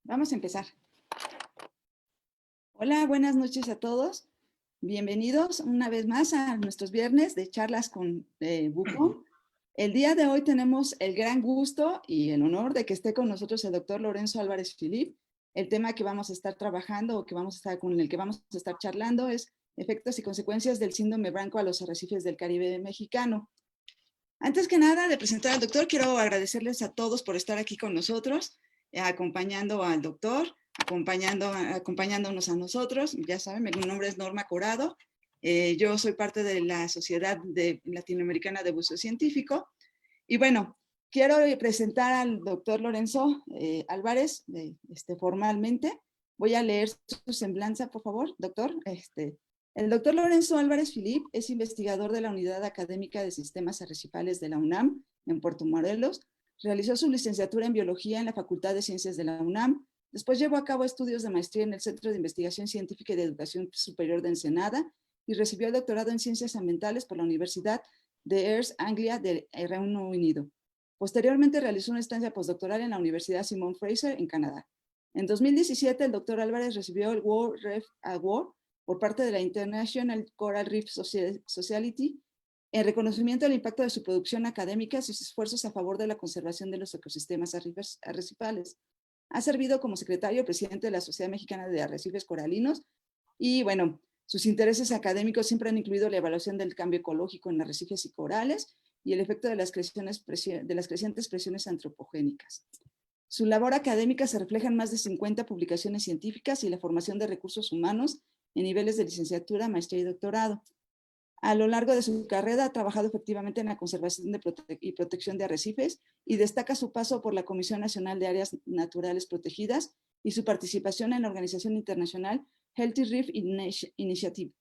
Vamos a empezar. Hola, buenas noches a todos. Bienvenidos una vez más a nuestros viernes de charlas con Wukong. El día de hoy tenemos el gran gusto y el honor de que esté con nosotros el doctor Lorenzo Álvarez Filip. El tema que vamos a estar trabajando o con el que vamos a estar charlando es efectos y consecuencias del síndrome blanco a los arrecifes del Caribe mexicano. Antes que nada de presentar al doctor, quiero agradecerles a todos por estar aquí con nosotros, acompañando al doctor, acompañándonos a nosotros. Ya saben, mi nombre es Norma Corado. Yo soy parte de la Sociedad Latinoamericana de Buceo Científico. Y bueno, quiero presentar al doctor Lorenzo Álvarez formalmente. Voy a leer su semblanza, por favor, doctor. El doctor Lorenzo Álvarez Filip es investigador de la Unidad Académica de Sistemas Arrecifales de la UNAM en Puerto Morelos. Realizó su licenciatura en Biología en la Facultad de Ciencias de la UNAM. Después llevó a cabo estudios de maestría en el Centro de Investigación Científica y de Educación Superior de Ensenada y recibió el doctorado en Ciencias Ambientales por la Universidad de East Anglia del Reino Unido. Posteriormente realizó una estancia postdoctoral en la Universidad Simon Fraser en Canadá. En 2017, el doctor Álvarez recibió el World Reef Award por parte de la International Coral Reef Society en reconocimiento al impacto de su producción académica y sus esfuerzos a favor de la conservación de los ecosistemas arrecifales. Ha servido como secretario presidente de la Sociedad Mexicana de Arrecifes Coralinos y, bueno, sus intereses académicos siempre han incluido la evaluación del cambio ecológico en arrecifes y corales y el efecto de las crecientes presiones antropogénicas. Su labor académica se refleja en más de 50 publicaciones científicas y la formación de recursos humanos en niveles de licenciatura, maestría y doctorado. A lo largo de su carrera ha trabajado efectivamente en la conservación y protección de arrecifes y destaca su paso por la Comisión Nacional de Áreas Naturales Protegidas y su participación en la organización internacional Healthy Reef Initiative.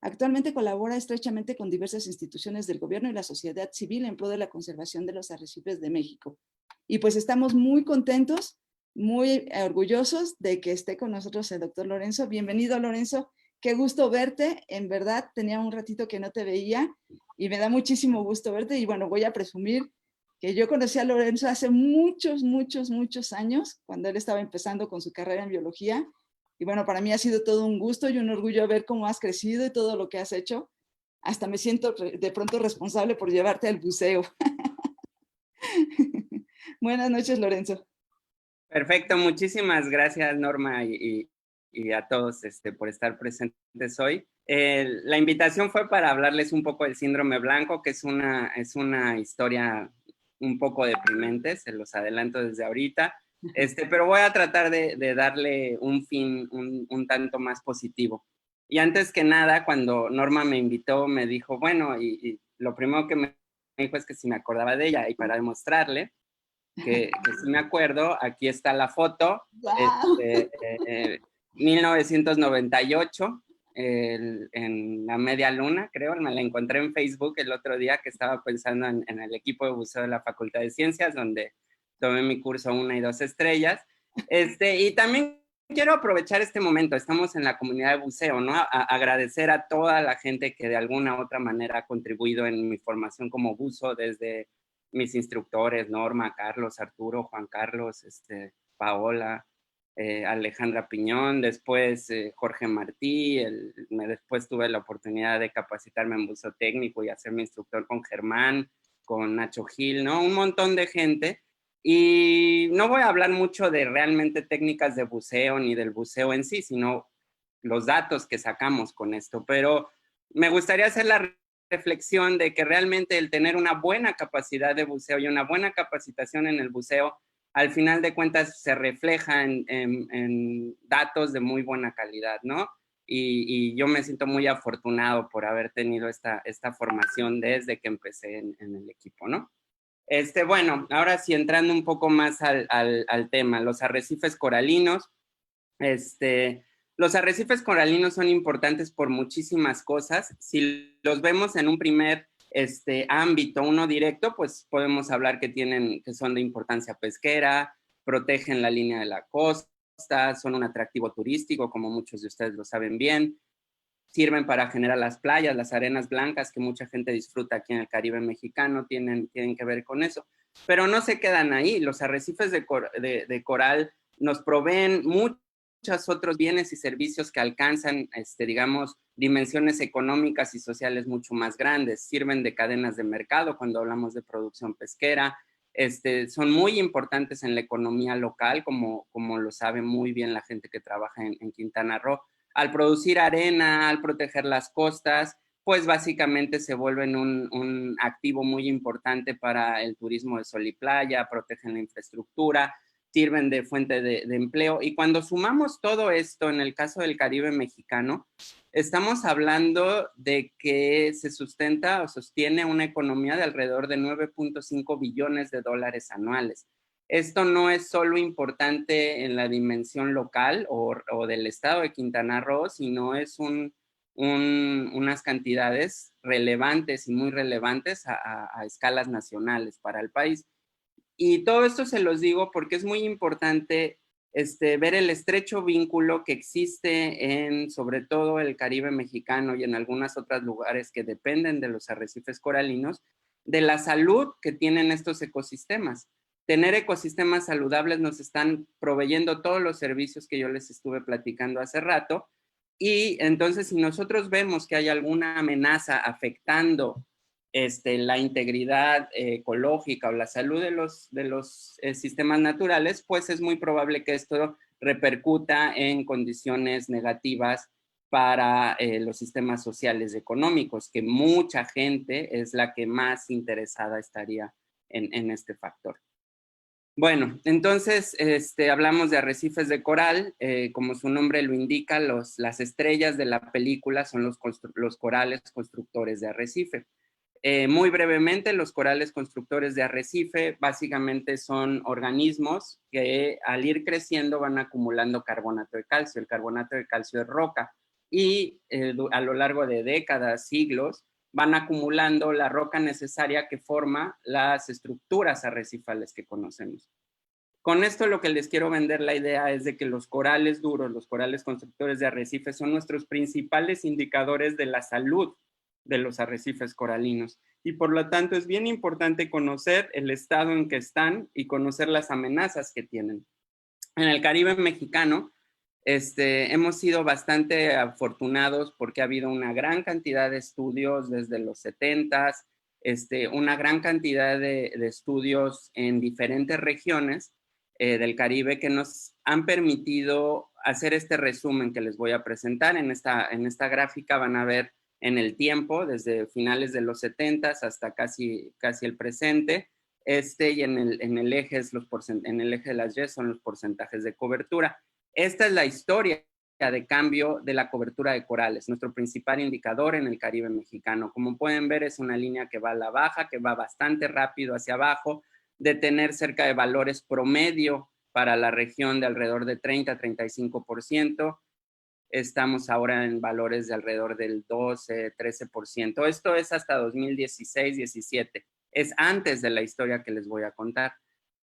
Actualmente colabora estrechamente con diversas instituciones del gobierno y la sociedad civil en pro de la conservación de los arrecifes de México. Y pues estamos muy contentos, muy orgullosos de que esté con nosotros el doctor Lorenzo. Bienvenido, Lorenzo. Qué gusto verte. En verdad, tenía un ratito que no te veía y me da muchísimo gusto verte. Y bueno, voy a presumir que yo conocí a Lorenzo hace muchos años, cuando él estaba empezando con su carrera en biología. Y bueno, para mí ha sido todo un gusto y un orgullo ver cómo has crecido y todo lo que has hecho. Hasta me siento de pronto responsable por llevarte al buceo. Buenas noches, Lorenzo. Perfecto, muchísimas gracias Norma y a todos por estar presentes hoy. La invitación fue para hablarles un poco del síndrome blanco, que es una historia un poco deprimente, se los adelanto desde ahorita, pero voy a tratar de darle un fin un tanto más positivo. Y antes que nada, cuando Norma me invitó, me dijo, bueno, y lo primero que me dijo es que si me acordaba de ella, y para demostrarle que sí me acuerdo, aquí está la foto, ¡Wow! 1998, en la media luna, creo, me la encontré en Facebook el otro día que estaba pensando en el equipo de buceo de la Facultad de Ciencias, donde tomé mi curso 1 y 2 estrellas. Y también quiero aprovechar este momento, estamos en la comunidad de buceo, ¿no? Agradecer a toda la gente que de alguna u otra manera ha contribuido en mi formación como buzo, desde mis instructores, Norma, Carlos, Arturo, Juan Carlos, Paola, Alejandra Piñón, después Jorge Martí, después tuve la oportunidad de capacitarme en buceo técnico y hacerme instructor con Germán, con Nacho Gil, ¿no? Un montón de gente. Y no voy a hablar mucho de realmente técnicas de buceo ni del buceo en sí, sino los datos que sacamos con esto, pero me gustaría hacer la reflexión de que realmente el tener una buena capacidad de buceo y una buena capacitación en el buceo, al final de cuentas se refleja en datos de muy buena calidad, ¿no? Y yo me siento muy afortunado por haber tenido esta formación desde que empecé en el equipo, ¿no? Bueno, ahora sí, entrando un poco más al tema, los arrecifes coralinos, los arrecifes coralinos son importantes por muchísimas cosas. Si los vemos en un primer ámbito, uno directo, pues podemos hablar que son de importancia pesquera, protegen la línea de la costa, son un atractivo turístico, como muchos de ustedes lo saben bien, sirven para generar las playas, las arenas blancas que mucha gente disfruta aquí en el Caribe mexicano, tienen que ver con eso. Pero no se quedan ahí, los arrecifes de coral nos proveen muchos otros bienes y servicios que alcanzan, digamos, dimensiones económicas y sociales mucho más grandes. Sirven de cadenas de mercado cuando hablamos de producción pesquera. Son muy importantes en la economía local, como lo sabe muy bien la gente que trabaja en Quintana Roo. Al producir arena, al proteger las costas, pues básicamente se vuelven un activo muy importante para el turismo de sol y playa, protegen la infraestructura, sirven de fuente de empleo. Y cuando sumamos todo esto, en el caso del Caribe mexicano, estamos hablando de que se sustenta o sostiene una economía de alrededor de 9.5 billones de dólares anuales. Esto no es solo importante en la dimensión local o del estado de Quintana Roo, sino es unas cantidades relevantes y muy relevantes a escalas nacionales para el país. Y todo esto se los digo porque es muy importante ver el estrecho vínculo que existe en, sobre todo, el Caribe mexicano y en algunos otros lugares que dependen de los arrecifes coralinos, de la salud que tienen estos ecosistemas. Tener ecosistemas saludables nos están proveyendo todos los servicios que yo les estuve platicando hace rato. Y entonces, si nosotros vemos que hay alguna amenaza afectando la integridad ecológica o la salud de los sistemas naturales, pues es muy probable que esto repercuta en condiciones negativas para los sistemas sociales y económicos, que mucha gente es la que más interesada estaría en este factor. Bueno, entonces hablamos de arrecifes de coral. Como su nombre lo indica, las estrellas de la película son los corales constructores de arrecife. Muy brevemente, los corales constructores de arrecife básicamente son organismos que al ir creciendo van acumulando carbonato de calcio. El carbonato de calcio es roca y a lo largo de décadas, siglos, van acumulando la roca necesaria que forma las estructuras arrecifales que conocemos. Con esto lo que les quiero vender la idea es de que los corales duros, los corales constructores de arrecifes son nuestros principales indicadores de la salud de los arrecifes coralinos. Y por lo tanto es bien importante conocer el estado en que están y conocer las amenazas que tienen. En el Caribe mexicano hemos sido bastante afortunados porque ha habido una gran cantidad de estudios desde los 70s, una gran cantidad de estudios en diferentes regiones del Caribe que nos han permitido hacer este resumen que les voy a presentar. En esta gráfica van a ver en el tiempo, desde finales de los 70s hasta casi el presente, y en el eje de las Y son los porcentajes de cobertura. Esta es la historia de cambio de la cobertura de corales, nuestro principal indicador en el Caribe mexicano. Como pueden ver, es una línea que va a la baja, que va bastante rápido hacia abajo, de tener cerca de valores promedio para la región de alrededor de 30-35%. Estamos ahora en valores de alrededor del 12-13%. Esto es hasta 2016-17. Es antes de la historia que les voy a contar.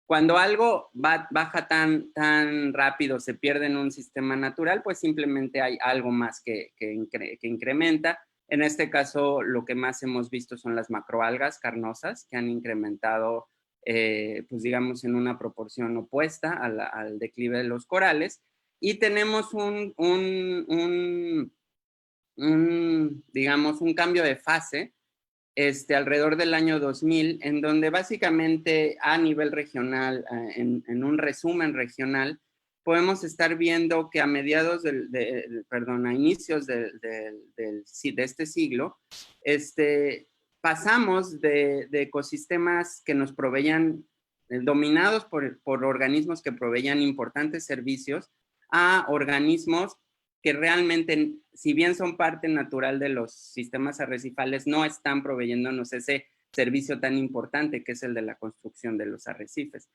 Cuando algo baja tan rápido, se pierde en un sistema natural, pues simplemente hay algo más que incrementa. En este caso, lo que más hemos visto son las macroalgas carnosas, que han incrementado, pues digamos, en una proporción opuesta al declive de los corales. Y tenemos digamos, un cambio de fase alrededor del año 2000, en donde básicamente a nivel regional, en un resumen regional, podemos estar viendo que a mediados a inicios de este siglo, pasamos de ecosistemas que nos proveían, dominados por organismos que proveían importantes servicios, a organismos que realmente, si bien son parte natural de los sistemas arrecifales, no están proveyéndonos ese servicio tan importante que es el de la construcción de los arrecifes.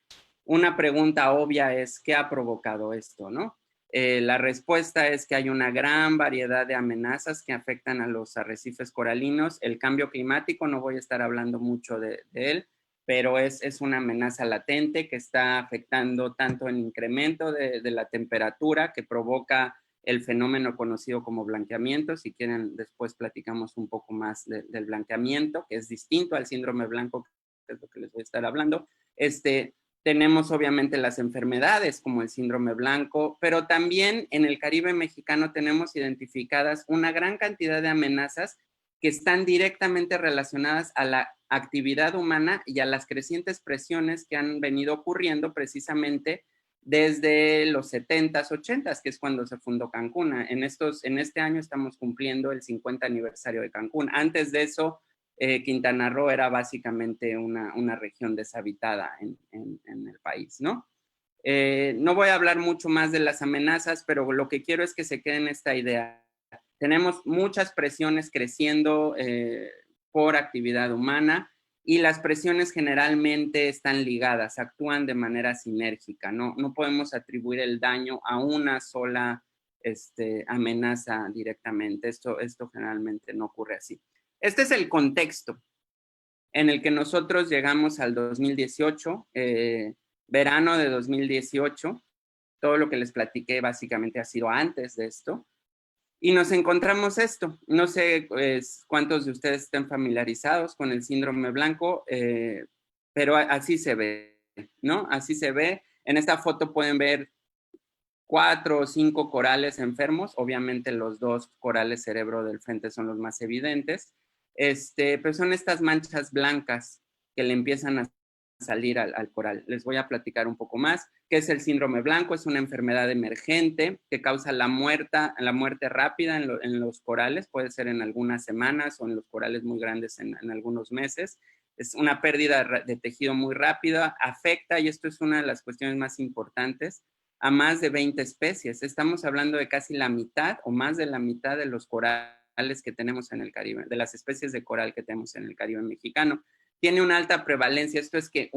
Una pregunta obvia es, ¿qué ha provocado esto, no? La respuesta es que hay una gran variedad de amenazas que afectan a los arrecifes coralinos. El cambio climático, no voy a estar hablando mucho de él, pero es una amenaza latente que está afectando tanto el incremento de la temperatura que provoca el fenómeno conocido como blanqueamiento. Si quieren, después platicamos un poco más del blanqueamiento, que es distinto al síndrome blanco, que es lo que les voy a estar hablando. Tenemos obviamente las enfermedades como el síndrome blanco, pero también en el Caribe mexicano tenemos identificadas una gran cantidad de amenazas que están directamente relacionadas a la actividad humana y a las crecientes presiones que han venido ocurriendo precisamente desde los 70s, 80s, que es cuando se fundó Cancún. En este año estamos cumpliendo el 50 aniversario de Cancún. Antes de eso, Quintana Roo era básicamente una región deshabitada en el país, ¿no? No voy a hablar mucho más de las amenazas, pero lo que quiero es que se quede en esta idea. Tenemos muchas presiones creciendo por actividad humana y las presiones generalmente están ligadas, actúan de manera sinérgica, ¿no? No podemos atribuir el daño a una sola amenaza directamente. Esto generalmente no ocurre así. Este es el contexto en el que nosotros llegamos al 2018, verano de 2018. Todo lo que les platiqué básicamente ha sido antes de esto. Y nos encontramos esto. No sé cuántos de ustedes estén familiarizados con el síndrome blanco, pero así se ve, ¿no? Así se ve. En esta foto pueden ver 4 o 5 corales enfermos. Obviamente los 2 corales cerebro del frente son los más evidentes. Pero son estas manchas blancas que le empiezan a salir al coral. Les voy a platicar un poco más. ¿Qué es el síndrome blanco? Es una enfermedad emergente que causa la muerte rápida en los corales. Puede ser en algunas semanas o en los corales muy grandes en algunos meses. Es una pérdida de tejido muy rápida. Afecta, y esto es una de las cuestiones más importantes, a más de 20 especies. Estamos hablando de casi la mitad o más de la mitad de los corales que tenemos en el Caribe, de las especies de coral que tenemos en el Caribe mexicano. Tiene una alta prevalencia. Esto es que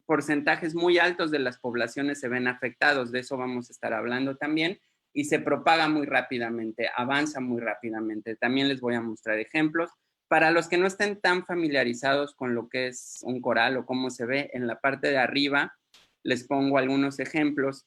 porcentajes muy altos de las poblaciones se ven afectados. De eso vamos a estar hablando también. Y se propaga muy rápidamente, avanza muy rápidamente. También les voy a mostrar ejemplos. Para los que no estén tan familiarizados con lo que es un coral o cómo se ve, en la parte de arriba les pongo algunos ejemplos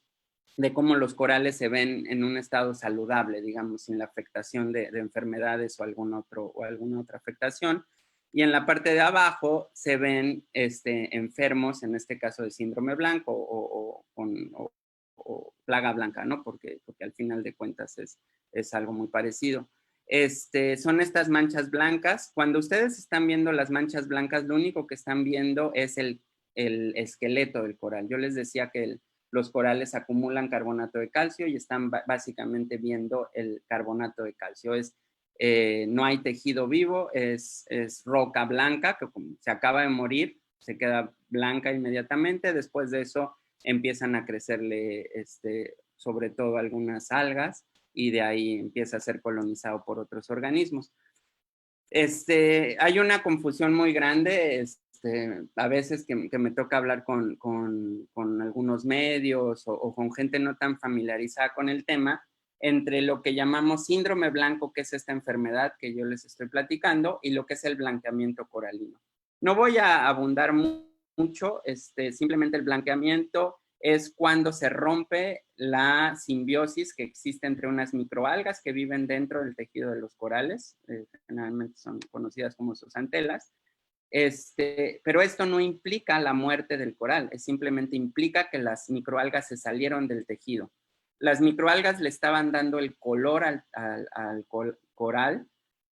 de cómo los corales se ven en un estado saludable, digamos, sin la afectación de enfermedades o alguna otra afectación. Y en la parte de abajo se ven enfermos, en este caso de síndrome blanco o plaga blanca, ¿no? Porque al final de cuentas es algo muy parecido. Son estas manchas blancas. Cuando ustedes están viendo las manchas blancas, lo único que están viendo es el esqueleto del coral. Yo les decía que los corales acumulan carbonato de calcio y están básicamente viendo el carbonato de calcio. No hay tejido vivo, es roca blanca que como se acaba de morir, se queda blanca inmediatamente. Después de eso empiezan a crecerle sobre todo algunas algas y de ahí empieza a ser colonizado por otros organismos. Hay una confusión muy grande, a veces que me toca hablar con algunos medios o con gente no tan familiarizada con el tema, entre lo que llamamos síndrome blanco, que es esta enfermedad que yo les estoy platicando, y lo que es el blanqueamiento coralino. No voy a abundar mucho, simplemente el blanqueamiento es cuando se rompe la simbiosis que existe entre unas microalgas que viven dentro del tejido de los corales, generalmente son conocidas como zooxantelas, pero esto no implica la muerte del coral, simplemente implica que las microalgas se salieron del tejido. Las microalgas le estaban dando el color al coral,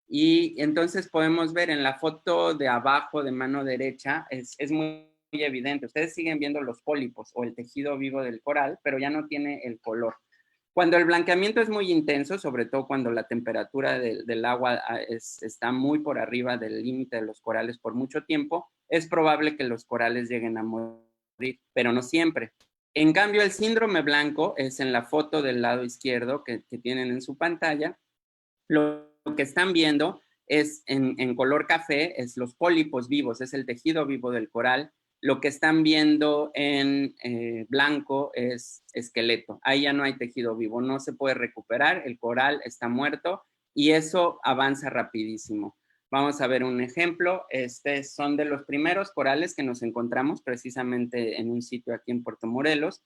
y entonces podemos ver en la foto de abajo de mano derecha, es muy evidente. Ustedes siguen viendo los pólipos o el tejido vivo del coral, pero ya no tiene el color. Cuando el blanqueamiento es muy intenso, sobre todo cuando la temperatura del agua está muy por arriba del límite de los corales por mucho tiempo, es probable que los corales lleguen a morir, pero no siempre. En cambio, el síndrome blanco es en la foto del lado izquierdo que tienen en su pantalla. Lo que están viendo es en color café, es los pólipos vivos, es el tejido vivo del coral. Lo que están viendo en blanco es esqueleto. Ahí ya no hay tejido vivo, no se puede recuperar, el coral está muerto y eso avanza rapidísimo. Vamos a ver un ejemplo. Son de los primeros corales que nos encontramos precisamente en un sitio aquí en Puerto Morelos.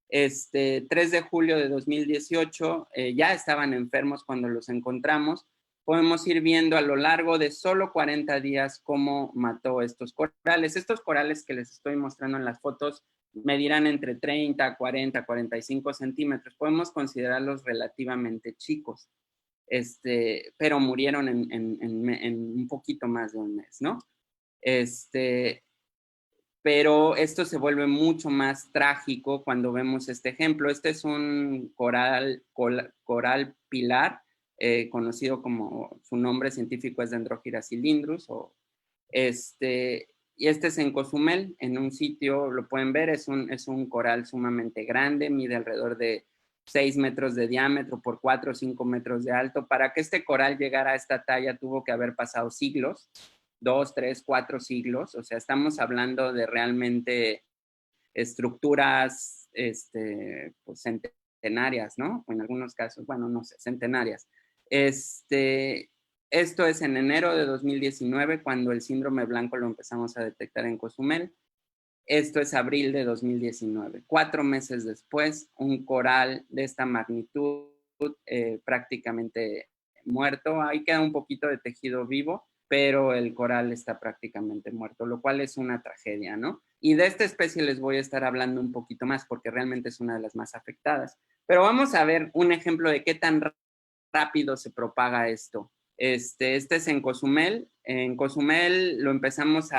3 de julio de 2018, ya estaban enfermos cuando los encontramos. Podemos ir viendo a lo largo de solo 40 días cómo mató estos corales. Estos corales que les estoy mostrando en las fotos medirán entre 30, 40, 45 centímetros. Podemos considerarlos relativamente chicos, pero murieron en un poquito más de un mes, ¿no? Pero esto se vuelve mucho más trágico cuando vemos este ejemplo. Este es un coral pilar, conocido como, su nombre científico es Dendrochira cylindrus, y este es en Cozumel, en un sitio, lo pueden ver, es un coral sumamente grande, mide alrededor de 6 metros de diámetro por 4 o 5 metros de alto. Para que este coral llegara a esta talla tuvo que haber pasado siglos, 2, 3, 4 siglos, o sea, estamos hablando de realmente estructuras pues centenarias, ¿no? O en algunos casos, bueno, no sé, centenarias. Esto es en enero de 2019, cuando el síndrome blanco lo empezamos a detectar en Cozumel. Esto es abril de 2019. 4 meses después, un coral de esta magnitud, prácticamente muerto. Ahí queda un poquito de tejido vivo, pero el coral está prácticamente muerto, lo cual es una tragedia, ¿no? Y de esta especie les voy a estar hablando un poquito más, porque realmente es una de las más afectadas. Pero vamos a ver un ejemplo de qué tan rápido se propaga esto. Este es en Cozumel. En Cozumel lo empezamos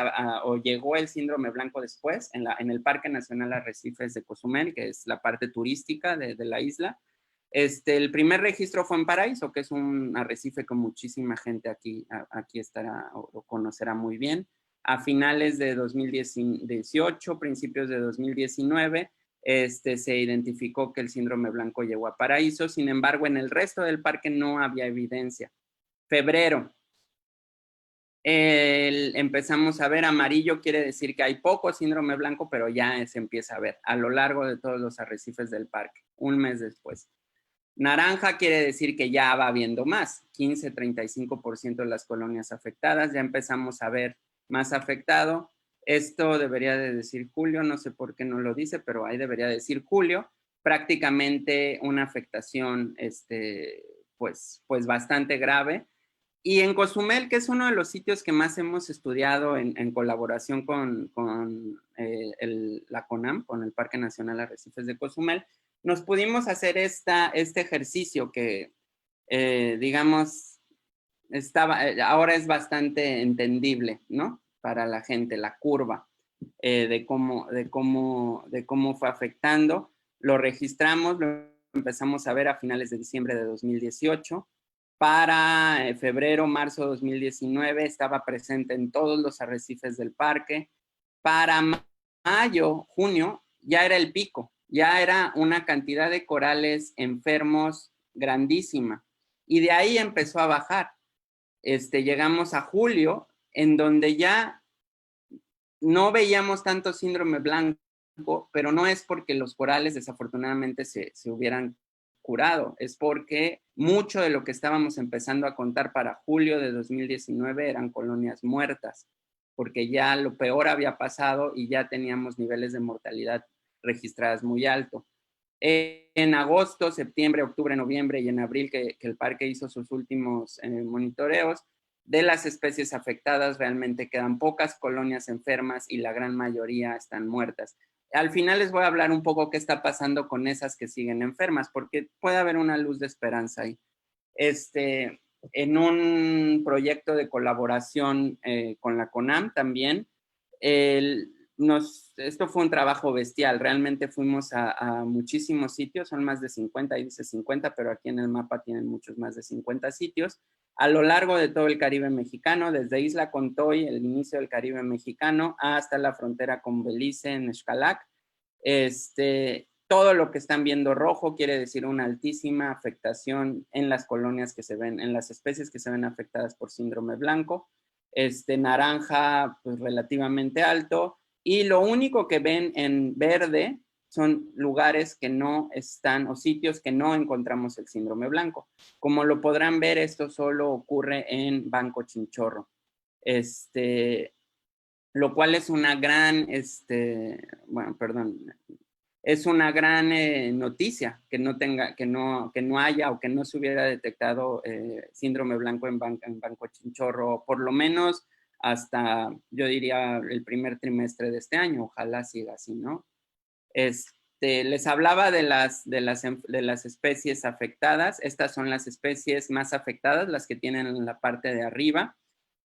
o llegó el síndrome blanco después, en el Parque Nacional Arrecifes de Cozumel, que es la parte turística de la isla. El primer registro fue en Paraíso, que es un arrecife con muchísima gente aquí estará o conocerá muy bien. A finales de 2018, principios de 2019, se identificó que el síndrome blanco llegó a Paraíso. Sin embargo, en el resto del parque no había evidencia. Febrero, empezamos a ver amarillo, quiere decir que hay poco síndrome blanco, pero ya se empieza a ver a lo largo de todos los arrecifes del parque, un mes después. Naranja quiere decir que ya va habiendo más, 15-35% de las colonias afectadas, ya empezamos a ver más afectado. Esto debería de decir julio, no sé por qué no lo dice, pero ahí debería decir julio. Prácticamente una afectación pues bastante grave. Y en Cozumel, que es uno de los sitios que más hemos estudiado en colaboración con la CONAM, con el Parque Nacional Arrecifes de Cozumel, nos pudimos hacer este ejercicio que, digamos, ahora es bastante entendible, ¿no? Para la gente, la curva de cómo fue afectando. Lo registramos, lo empezamos a ver a finales de diciembre de 2018. Para febrero, marzo de 2019 estaba presente en todos los arrecifes del parque. Para mayo, junio, ya era el pico, ya era una cantidad de corales enfermos grandísima. Y de ahí empezó a bajar. Llegamos a julio, en donde ya no veíamos tanto síndrome blanco, pero no es porque los corales desafortunadamente se hubieran curado, es porque mucho de lo que estábamos empezando a contar para julio de 2019 eran colonias muertas, porque ya lo peor había pasado y ya teníamos niveles de mortalidad registradas muy alto. En agosto, septiembre, octubre, noviembre y en abril que el parque hizo sus últimos monitoreos, de las especies afectadas realmente quedan pocas colonias enfermas y la gran mayoría están muertas. Al final les voy a hablar un poco qué está pasando con esas que siguen enfermas, porque puede haber una luz de esperanza ahí. En un proyecto de colaboración con la CONAM también, esto fue un trabajo bestial, realmente fuimos a muchísimos sitios, son más de 50, ahí dice 50, pero aquí en el mapa tienen muchos más de 50 sitios, a lo largo de todo el Caribe mexicano, desde Isla Contoy, el inicio del Caribe mexicano, hasta la frontera con Belice en Xcalac. Todo lo que están viendo rojo quiere decir una altísima afectación en las colonias que se ven, en las especies que se ven afectadas por síndrome blanco. Naranja, pues relativamente alto. Y lo único que ven en verde son lugares que no están o sitios que no encontramos el síndrome blanco. Como lo podrán ver, esto solo ocurre en Banco Chinchorro. Lo cual es una gran, es una gran noticia que no haya o que no se hubiera detectado síndrome blanco en Banco Chinchorro, por lo menos hasta, yo diría, el primer trimestre de este año. Ojalá siga así, ¿no? Les hablaba de las especies afectadas. Estas son las especies más afectadas, las que tienen en la parte de arriba.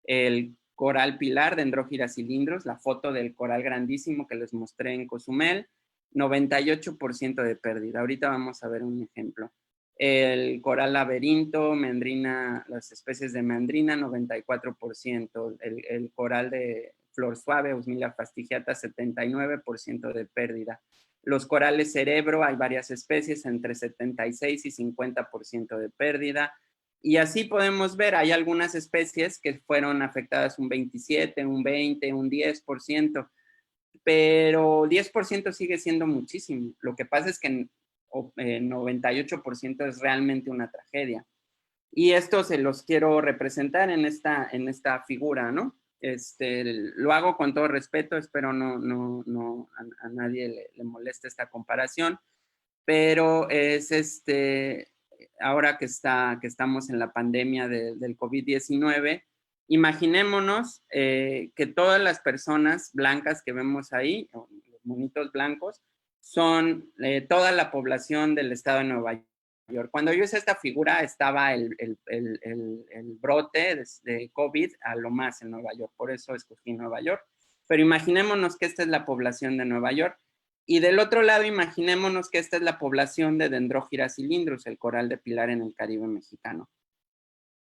El coral pilar, Dendrogira cylindrus, la foto del coral grandísimo que les mostré en Cozumel, 98% de pérdida. Ahorita vamos a ver un ejemplo. El coral laberinto, mendrina, las especies de mendrina, 94%. El coral de flor suave, Usmilla fastigiata, 79% de pérdida. Los corales cerebro, hay varias especies, entre 76 y 50% de pérdida. Y así podemos ver, hay algunas especies que fueron afectadas un 27, un 20, un 10%, pero 10% sigue siendo muchísimo. Lo que pasa es que 98% es realmente una tragedia. Y esto se los quiero representar en esta figura, ¿no? Lo hago con todo respeto, espero a nadie le moleste esta comparación, pero es ahora que estamos en la pandemia del COVID-19, imaginémonos que todas las personas blancas que vemos ahí, los monitos blancos, son toda la población del estado de Nueva York. Cuando yo hice esta figura estaba el brote de COVID a lo más en Nueva York, por eso escogí Nueva York. Pero imaginémonos que esta es la población de Nueva York. Y del otro lado, imaginémonos que esta es la población de Dendrogira cylindrus, el coral de pilar en el Caribe mexicano.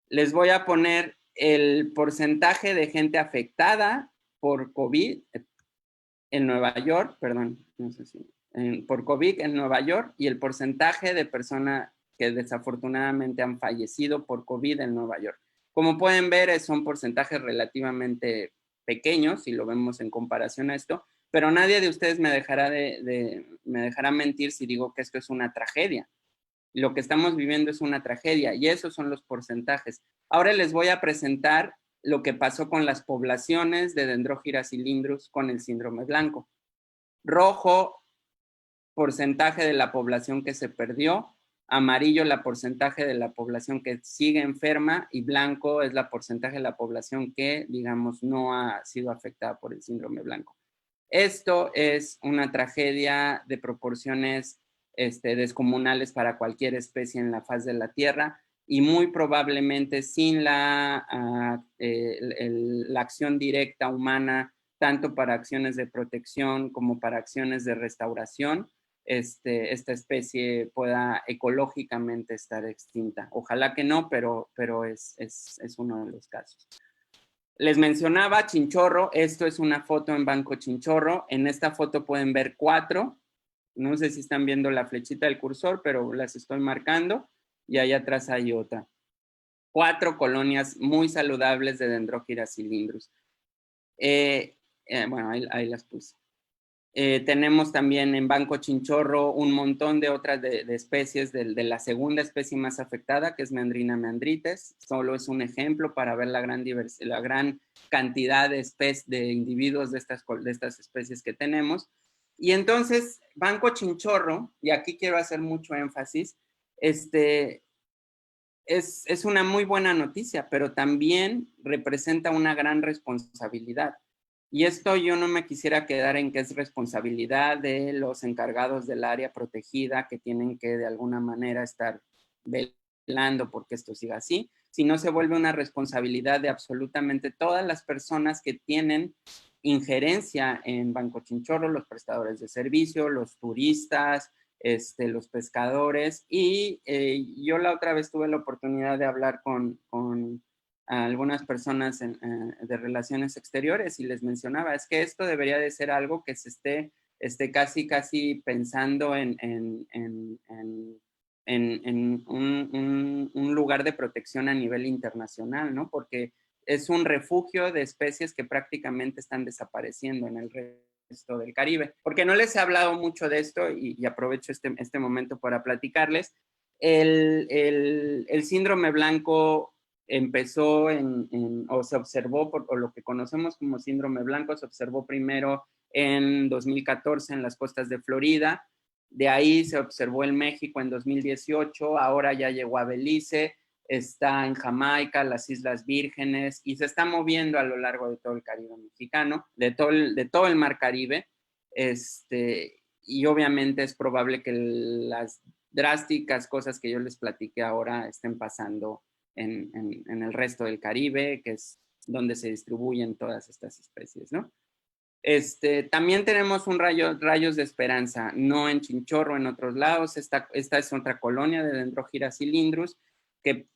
Les voy a poner el porcentaje de gente afectada por COVID en Nueva York, perdón, no sé si, por COVID en Nueva York, y el porcentaje de personas que desafortunadamente han fallecido por COVID en Nueva York. Como pueden ver, son porcentajes relativamente pequeños, si lo vemos en comparación a esto, pero nadie de ustedes me dejará mentir si digo que esto es una tragedia. Lo que estamos viviendo es una tragedia y esos son los porcentajes. Ahora les voy a presentar lo que pasó con las poblaciones de Dendrogira cylindrus con el síndrome blanco. Rojo, porcentaje de la población que se perdió. Amarillo, la porcentaje de la población que sigue enferma. Y blanco es la porcentaje de la población que, digamos, no ha sido afectada por el síndrome blanco. Esto es una tragedia de proporciones descomunales para cualquier especie en la faz de la Tierra y muy probablemente sin la acción directa humana, tanto para acciones de protección como para acciones de restauración, esta especie pueda ecológicamente estar extinta. Ojalá que no, pero es uno de los casos. Les mencionaba Chinchorro, esto es una foto en Banco Chinchorro. En esta foto pueden ver 4. No sé si están viendo la flechita del cursor, pero las estoy marcando. Y allá atrás hay otra. 4 colonias muy saludables de Dendrogira cylindrus. Bueno, ahí las puse. Tenemos también en Banco Chinchorro un montón de otras de especies de la segunda especie más afectada, que es Meandrina meandrites. Solo es un ejemplo para ver la gran cantidad de individuos de estas especies que tenemos. Y entonces, Banco Chinchorro, y aquí quiero hacer mucho énfasis, es una muy buena noticia, pero también representa una gran responsabilidad. Y esto yo no me quisiera quedar en que es responsabilidad de los encargados del área protegida que tienen que de alguna manera estar velando porque esto siga así, sino se vuelve una responsabilidad de absolutamente todas las personas que tienen injerencia en Banco Chinchorro, los prestadores de servicio, los turistas, los pescadores. Y yo la otra vez tuve la oportunidad de hablar con a algunas personas de relaciones exteriores y les mencionaba, es que esto debería de ser algo que se esté casi pensando en un lugar de protección a nivel internacional, ¿no? Porque es un refugio de especies que prácticamente están desapareciendo en el resto del Caribe. Porque no les he hablado mucho de esto y aprovecho este momento para platicarles. El síndrome blanco empezó o se observó, o lo que conocemos como síndrome blanco, se observó primero en 2014 en las costas de Florida, de ahí se observó en México en 2018, ahora ya llegó a Belice, está en Jamaica, las Islas Vírgenes, y se está moviendo a lo largo de todo el Caribe mexicano, de todo el Mar Caribe, y obviamente es probable que las drásticas cosas que yo les platiqué ahora estén pasando en el resto del Caribe, que es donde se distribuyen todas estas especies, ¿no? También tenemos rayos de esperanza, no en Chinchorro, en otros lados. Esta es otra colonia de Dendrogira cylindrus que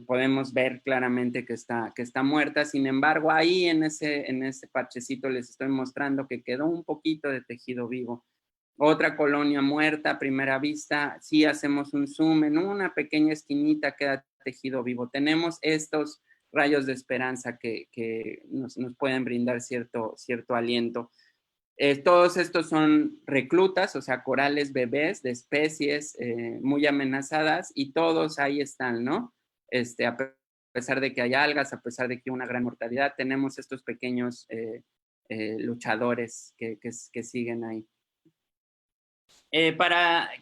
podemos ver claramente que está muerta. Sin embargo, ahí en ese parchecito les estoy mostrando que quedó un poquito de tejido vivo. Otra colonia muerta a primera vista, si hacemos un zoom en una pequeña esquinita queda tejido vivo. Tenemos estos rayos de esperanza que nos pueden brindar cierto aliento. Todos estos son reclutas, o sea, corales bebés de especies muy amenazadas y todos ahí están, ¿no? A pesar de que hay algas, a pesar de que hay una gran mortalidad, tenemos estos pequeños luchadores que siguen ahí.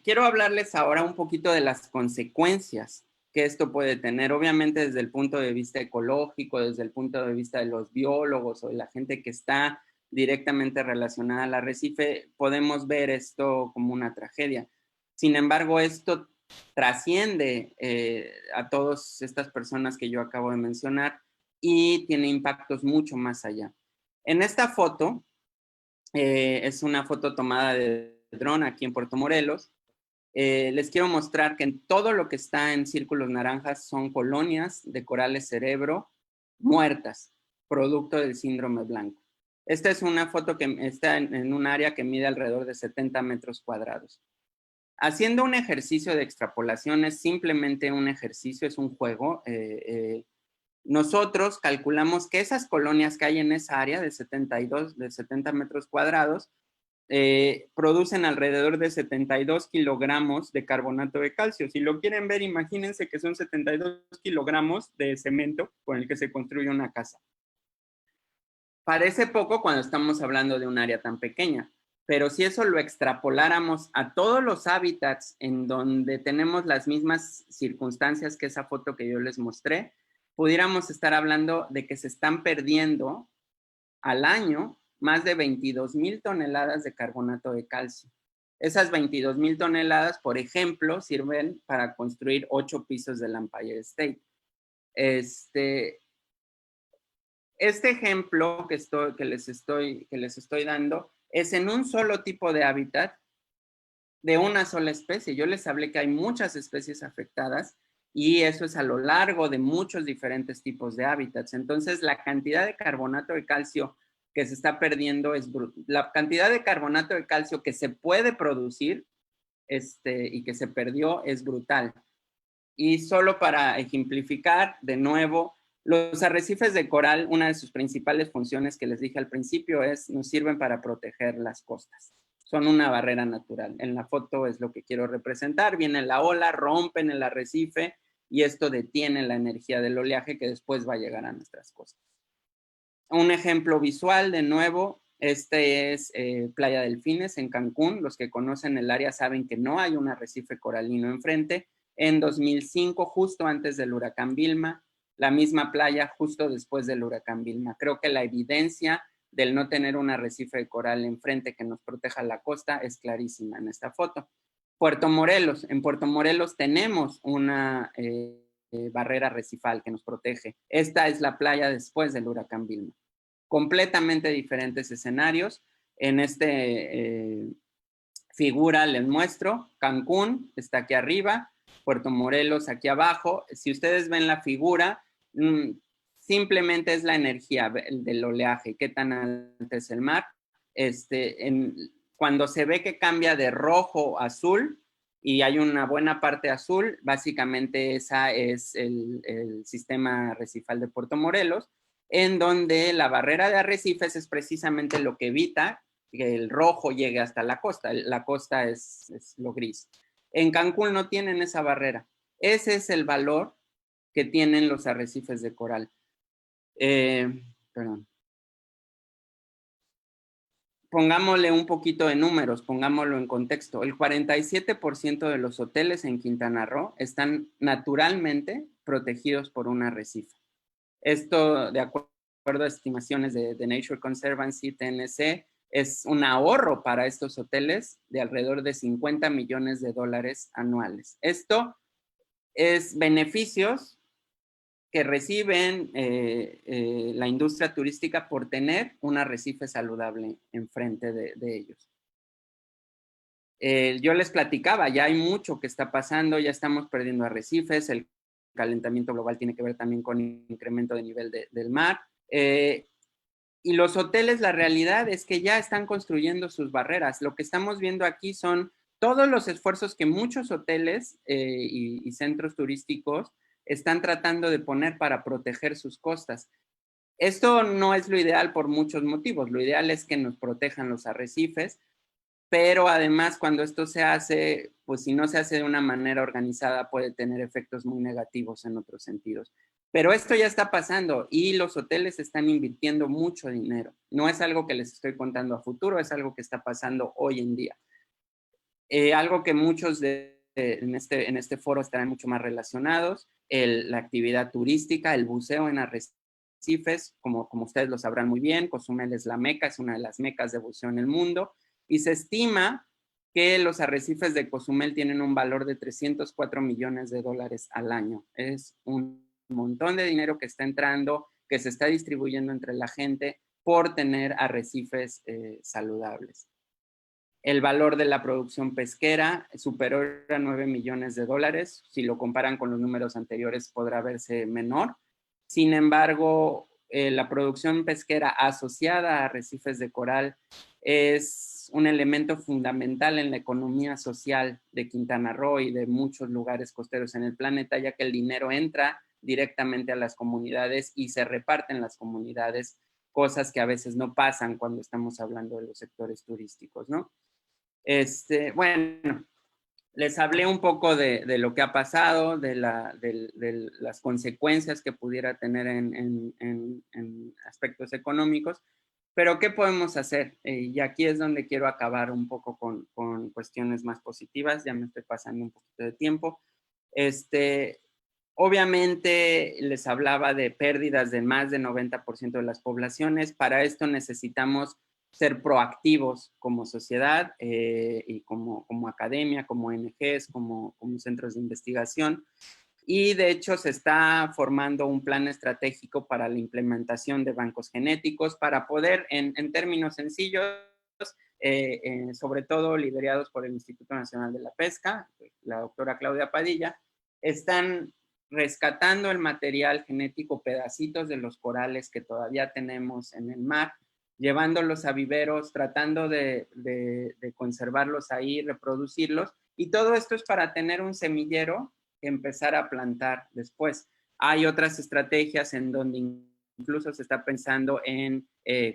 Quiero hablarles ahora un poquito de las consecuencias que esto puede tener, obviamente desde el punto de vista ecológico, desde el punto de vista de los biólogos o de la gente que está directamente relacionada al arrecife, podemos ver esto como una tragedia. Sin embargo, esto trasciende a todas estas personas que yo acabo de mencionar y tiene impactos mucho más allá. En esta foto, es una foto tomada de dron aquí en Puerto Morelos. Les quiero mostrar que en todo lo que está en círculos naranjas son colonias de corales cerebro muertas, producto del síndrome blanco. Esta es una foto que está en un área que mide alrededor de 70 metros cuadrados. Haciendo un ejercicio de extrapolación, es simplemente un ejercicio, es un juego. Nosotros calculamos que esas colonias que hay en esa área de 70 metros cuadrados producen alrededor de 72 kilogramos de carbonato de calcio. Si lo quieren ver, imagínense que son 72 kilogramos de cemento con el que se construye una casa. Parece poco cuando estamos hablando de un área tan pequeña, pero si eso lo extrapoláramos a todos los hábitats en donde tenemos las mismas circunstancias que esa foto que yo les mostré, pudiéramos estar hablando de que se están perdiendo al año más de 22,000 toneladas de carbonato de calcio. Esas 22,000 toneladas, por ejemplo, sirven para construir 8 pisos del Empire State. Este ejemplo que les estoy dando es en un solo tipo de hábitat de una sola especie. Yo les hablé que hay muchas especies afectadas y eso es a lo largo de muchos diferentes tipos de hábitats. Entonces, la cantidad de carbonato de calcio que se está perdiendo la cantidad de carbonato de calcio que se puede producir y que se perdió es brutal. Y solo para ejemplificar, de nuevo, los arrecifes de coral, una de sus principales funciones que les dije al principio nos sirven para proteger las costas. Son una barrera natural. En la foto es lo que quiero representar. Viene la ola, rompen el arrecife y esto detiene la energía del oleaje que después va a llegar a nuestras costas. Un ejemplo visual, de nuevo, este es Playa Delfines en Cancún. Los que conocen el área saben que no hay un arrecife coralino enfrente. En 2005, justo antes del huracán Vilma, la misma playa justo después del huracán Vilma. Creo que la evidencia del no tener un arrecife de coral enfrente que nos proteja la costa es clarísima en esta foto. Puerto Morelos. En Puerto Morelos tenemos una barrera arrecifal que nos protege. Esta es la playa después del huracán Vilma. Completamente diferentes escenarios. En figura les muestro, Cancún está aquí arriba, Puerto Morelos aquí abajo. Si ustedes ven la figura, simplemente es la energía del oleaje, qué tan alto es el mar. Cuando se ve que cambia de rojo a azul, y hay una buena parte azul, básicamente esa es el sistema arrecifal de Puerto Morelos, en donde la barrera de arrecifes es precisamente lo que evita que el rojo llegue hasta la costa. La costa es lo gris. En Cancún no tienen esa barrera. Ese es el valor que tienen los arrecifes de coral. Perdón. Pongámosle un poquito de números, pongámoslo en contexto. El 47% de los hoteles en Quintana Roo están naturalmente protegidos por un arrecife. Esto, de acuerdo a estimaciones de Nature Conservancy, TNC, es un ahorro para estos hoteles de alrededor de $50 millones anuales. Esto es beneficios que reciben la industria turística por tener un arrecife saludable enfrente de ellos. Yo les platicaba, ya hay mucho que está pasando, ya estamos perdiendo arrecifes, el calentamiento global tiene que ver también con incremento de nivel del mar. Y los hoteles, la realidad es que ya están construyendo sus barreras. Lo que estamos viendo aquí son todos los esfuerzos que muchos hoteles y centros turísticos están tratando de poner para proteger sus costas. Esto no es lo ideal por muchos motivos. Lo ideal es que nos protejan los arrecifes, pero además cuando esto se hace, pues si no se hace de una manera organizada puede tener efectos muy negativos en otros sentidos. Pero esto ya está pasando y los hoteles están invirtiendo mucho dinero. No es algo que les estoy contando a futuro, es algo que está pasando hoy en día. Algo que muchos en este foro estarán mucho más relacionados, la actividad turística, el buceo en arrecifes, como ustedes lo sabrán muy bien, Cozumel es la meca, es una de las mecas de buceo en el mundo, y se estima que los arrecifes de Cozumel tienen un valor de $304 millones al año. Es un montón de dinero que está entrando, que se está distribuyendo entre la gente por tener arrecifes saludables. El valor de la producción pesquera superó a $9 millones. Si lo comparan con los números anteriores, podrá verse menor. Sin embargo, la producción pesquera asociada a arrecifes de coral es un elemento fundamental en la economía social de Quintana Roo y de muchos lugares costeros en el planeta, ya que el dinero entra directamente a las comunidades y se reparte en las comunidades, cosas que a veces no pasan cuando estamos hablando de los sectores turísticos, ¿no? Bueno, les hablé un poco de lo que ha pasado, de las consecuencias que pudiera tener en aspectos económicos, pero ¿qué podemos hacer? Y aquí es donde quiero acabar un poco con cuestiones más positivas, ya me estoy pasando un poquito de tiempo. Obviamente les hablaba de pérdidas de más del 90% de las poblaciones. Para esto necesitamos ser proactivos como sociedad y como academia, como ONGs, como centros de investigación. Y de hecho se está formando un plan estratégico para la implementación de bancos genéticos para poder, en términos sencillos, sobre todo liderados por el Instituto Nacional de la Pesca, la doctora Claudia Padilla, están rescatando el material genético, pedacitos de los corales que todavía tenemos en el mar, llevándolos a viveros, tratando de conservarlos ahí, reproducirlos, y todo esto es para tener un semillero que empezar a plantar después. Hay otras estrategias en donde incluso se está pensando en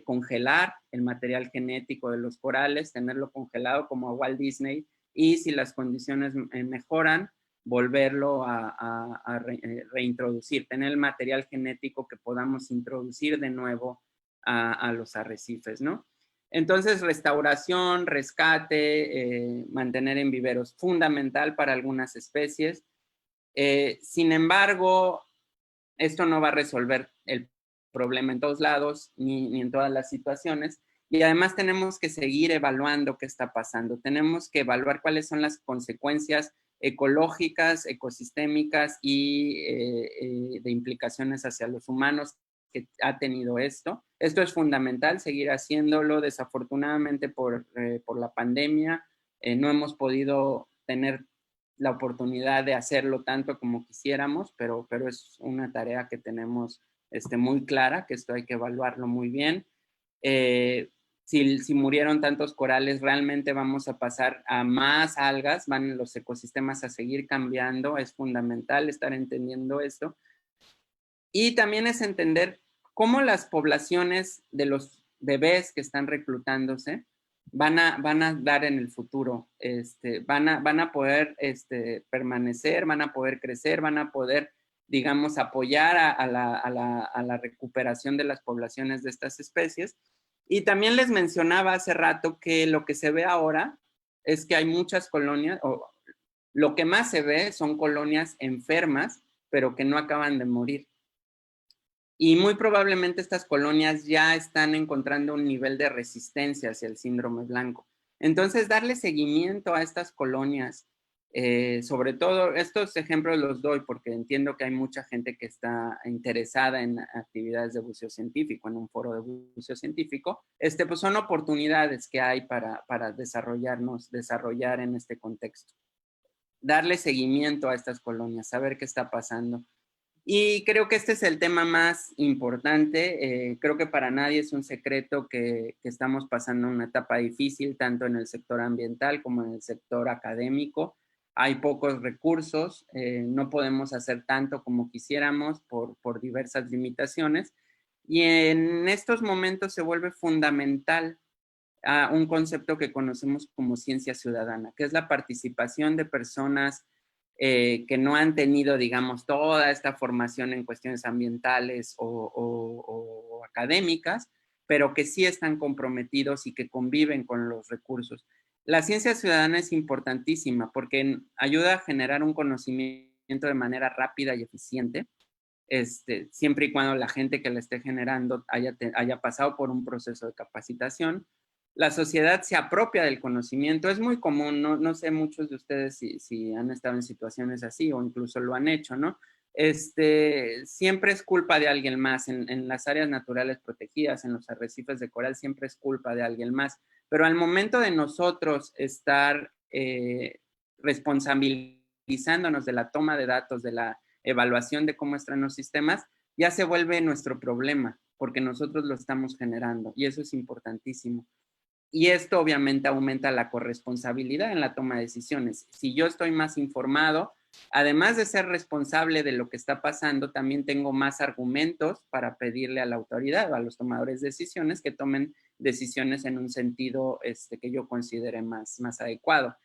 congelar el material genético de los corales, tenerlo congelado como a Walt Disney, y si las condiciones mejoran, volverlo a reintroducir, tener el material genético que podamos introducir de nuevo a los arrecifes, ¿no? Entonces, restauración, rescate, mantener en viveros, fundamental para algunas especies. Sin embargo, esto no va a resolver el problema en todos lados, ni en todas las situaciones, y además tenemos que seguir evaluando qué está pasando. Tenemos que evaluar cuáles son las consecuencias ecológicas, ecosistémicas y de implicaciones hacia los humanos que ha tenido esto. Esto es fundamental, seguir haciéndolo. Desafortunadamente por la pandemia no hemos podido tener la oportunidad de hacerlo tanto como quisiéramos, pero es una tarea que tenemos muy clara, que esto hay que evaluarlo muy bien. Si murieron tantos corales, realmente vamos a pasar a más algas, van los ecosistemas a seguir cambiando, es fundamental estar entendiendo esto. Y también es entender cómo las poblaciones de los bebés que están reclutándose van a dar en el futuro, van a poder permanecer, van a poder crecer, van a poder, digamos, apoyar a la recuperación de las poblaciones de estas especies. Y también les mencionaba hace rato que lo que se ve ahora es que hay muchas colonias, o lo que más se ve son colonias enfermas, pero que no acaban de morir. Y muy probablemente estas colonias ya están encontrando un nivel de resistencia hacia el síndrome blanco. Entonces, darle seguimiento a estas colonias, sobre todo, estos ejemplos los doy porque entiendo que hay mucha gente que está interesada en actividades de buceo científico, en un foro de buceo científico, pues son oportunidades que hay para desarrollar en este contexto. Darle seguimiento a estas colonias, saber qué está pasando. Y creo que este es el tema más importante. Creo que para nadie es un secreto que estamos pasando una etapa difícil, tanto en el sector ambiental como en el sector académico. Hay pocos recursos, no podemos hacer tanto como quisiéramos por diversas limitaciones. Y en estos momentos se vuelve fundamental un concepto que conocemos como ciencia ciudadana, que es la participación de personas que no han tenido, digamos, toda esta formación en cuestiones ambientales o académicas, pero que sí están comprometidos y que conviven con los recursos. La ciencia ciudadana es importantísima porque ayuda a generar un conocimiento de manera rápida y eficiente, siempre y cuando la gente que la esté generando haya pasado por un proceso de capacitación. La sociedad se apropia del conocimiento. Es muy común, no sé muchos de ustedes si han estado en situaciones así o incluso lo han hecho, ¿no? Siempre es culpa de alguien más. En las áreas naturales protegidas, en los arrecifes de coral, siempre es culpa de alguien más. Pero al momento de nosotros estar responsabilizándonos de la toma de datos, de la evaluación de cómo están los sistemas, ya se vuelve nuestro problema, porque nosotros lo estamos generando y eso es importantísimo. Y esto obviamente aumenta la corresponsabilidad en la toma de decisiones. Si yo estoy más informado, además de ser responsable de lo que está pasando, también tengo más argumentos para pedirle a la autoridad o a los tomadores de decisiones que tomen decisiones en un sentido que yo considere más adecuado.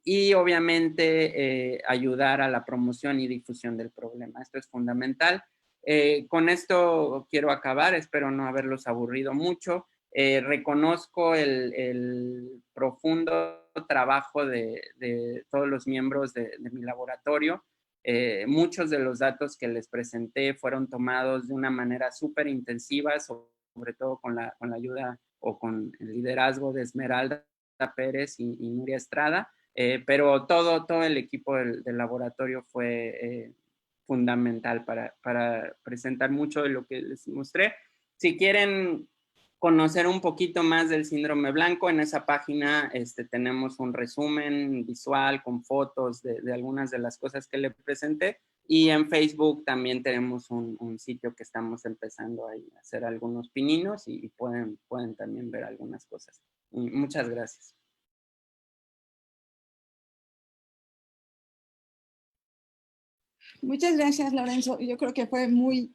Y obviamente ayudar a la promoción y difusión del problema. Esto es fundamental. Con esto quiero acabar, espero no haberlos aburrido mucho. Reconozco el profundo trabajo de todos los miembros de mi laboratorio. Muchos de los datos que les presenté fueron tomados de una manera súper intensiva, sobre todo con la ayuda o con el liderazgo de Esmeralda Pérez y Nuria Estrada. Pero todo el equipo del laboratorio fue fundamental para presentar mucho de lo que les mostré. Si quieren conocer un poquito más del síndrome blanco, en esa página tenemos un resumen visual con fotos de algunas de las cosas que le presenté. Y en Facebook también tenemos un sitio que estamos empezando ahí a hacer algunos pininos y pueden también ver algunas cosas. Y muchas gracias. Muchas gracias, Lorenzo. Yo creo que fue muy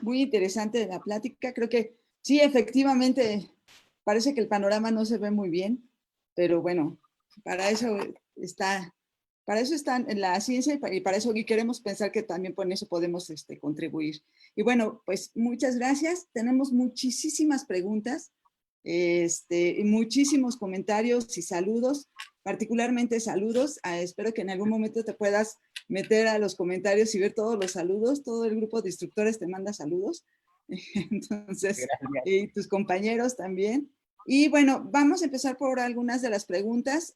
interesante la plática. Creo que sí, efectivamente, parece que el panorama no se ve muy bien, pero bueno, para eso está, en la ciencia y para eso queremos pensar que también con eso podemos contribuir. Y bueno, pues muchas gracias. Tenemos muchísimas preguntas, y muchísimos comentarios y saludos, particularmente saludos. Espero que en algún momento te puedas meter a los comentarios y ver todos los saludos. Todo el grupo de instructores te manda saludos. Entonces, Gracias. y tus compañeros también. Y bueno, vamos a empezar por algunas de las preguntas.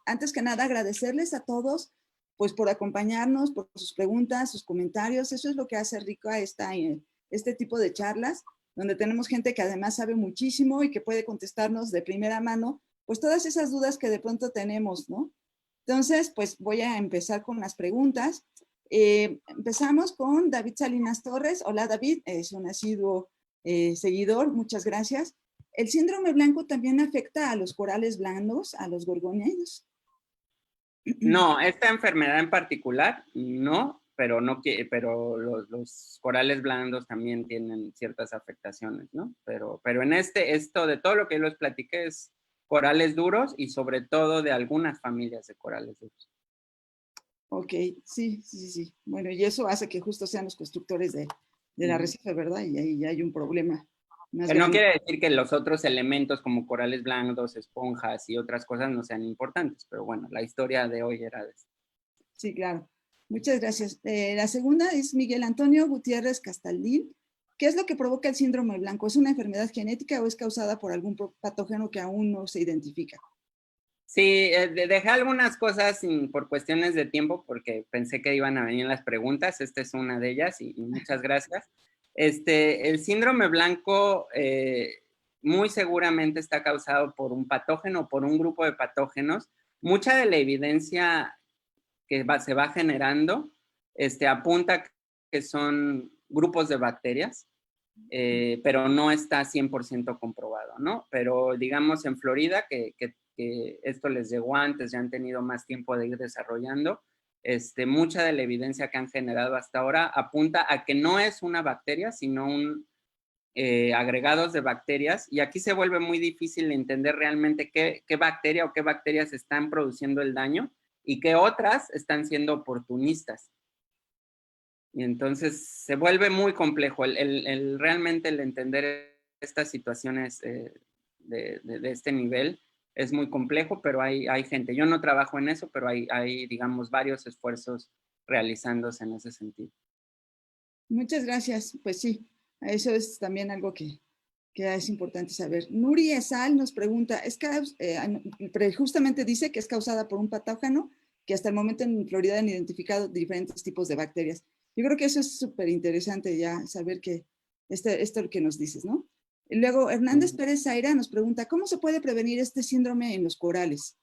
Antes que nada, agradecerles a todos pues por acompañarnos, por sus preguntas, sus comentarios. Eso es lo que hace rico a este tipo de charlas, donde tenemos gente que además sabe muchísimo y que puede contestarnos de primera mano, pues todas esas dudas que de pronto tenemos, ¿no? Entonces, pues voy a empezar con las preguntas. Empezamos con David Salinas Torres. Hola, David, es un asiduo seguidor, muchas gracias. ¿El síndrome blanco también afecta a los corales blandos, a los gorgonianos? No, esta enfermedad en particular, no, pero los corales blandos también tienen ciertas afectaciones, ¿no? Pero en esto de todo lo que yo les platiqué es corales duros y sobre todo de algunas familias de corales duros. Ok, sí. Bueno, y eso hace que justo sean los constructores del arrecife, ¿verdad? Y ahí ya hay un problema más Pero no grande. quiere decir que los otros elementos como corales blandos, esponjas y otras cosas no sean importantes, pero bueno, la historia de hoy era de eso. Sí, claro. Muchas gracias. La segunda es Miguel Antonio Gutiérrez Castaldín. ¿Qué es lo que provoca el síndrome blanco? ¿Es una enfermedad genética o es causada por algún patógeno que aún no se identifica? Sí, dejé algunas cosas por cuestiones de tiempo porque pensé que iban a venir las preguntas. Esta es una de ellas y muchas gracias. El síndrome blanco muy seguramente está causado por un patógeno o por un grupo de patógenos. Mucha de la evidencia que se va generando apunta que son grupos de bacterias, pero no está 100% comprobado, ¿no? Pero digamos en Florida, que esto les llegó antes, ya han tenido más tiempo de ir desarrollando, mucha de la evidencia que han generado hasta ahora apunta a que no es una bacteria, sino agregados de bacterias, y aquí se vuelve muy difícil entender realmente qué bacteria o qué bacterias están produciendo el daño y qué otras están siendo oportunistas. Y entonces se vuelve muy complejo realmente el entender estas situaciones de este nivel es muy complejo, pero hay gente. Yo no trabajo en eso, pero hay, digamos, varios esfuerzos realizándose en ese sentido. Muchas gracias. Pues sí, eso es también algo que es importante saber. Nuri Esal nos pregunta, justamente dice que es causada por un patógeno que hasta el momento en Florida han identificado diferentes tipos de bacterias. Yo creo que eso es súper interesante ya saber que esto es lo que nos dices, ¿no? Y luego Hernández Pérez Zaira nos pregunta, ¿cómo se puede prevenir este síndrome en los corales?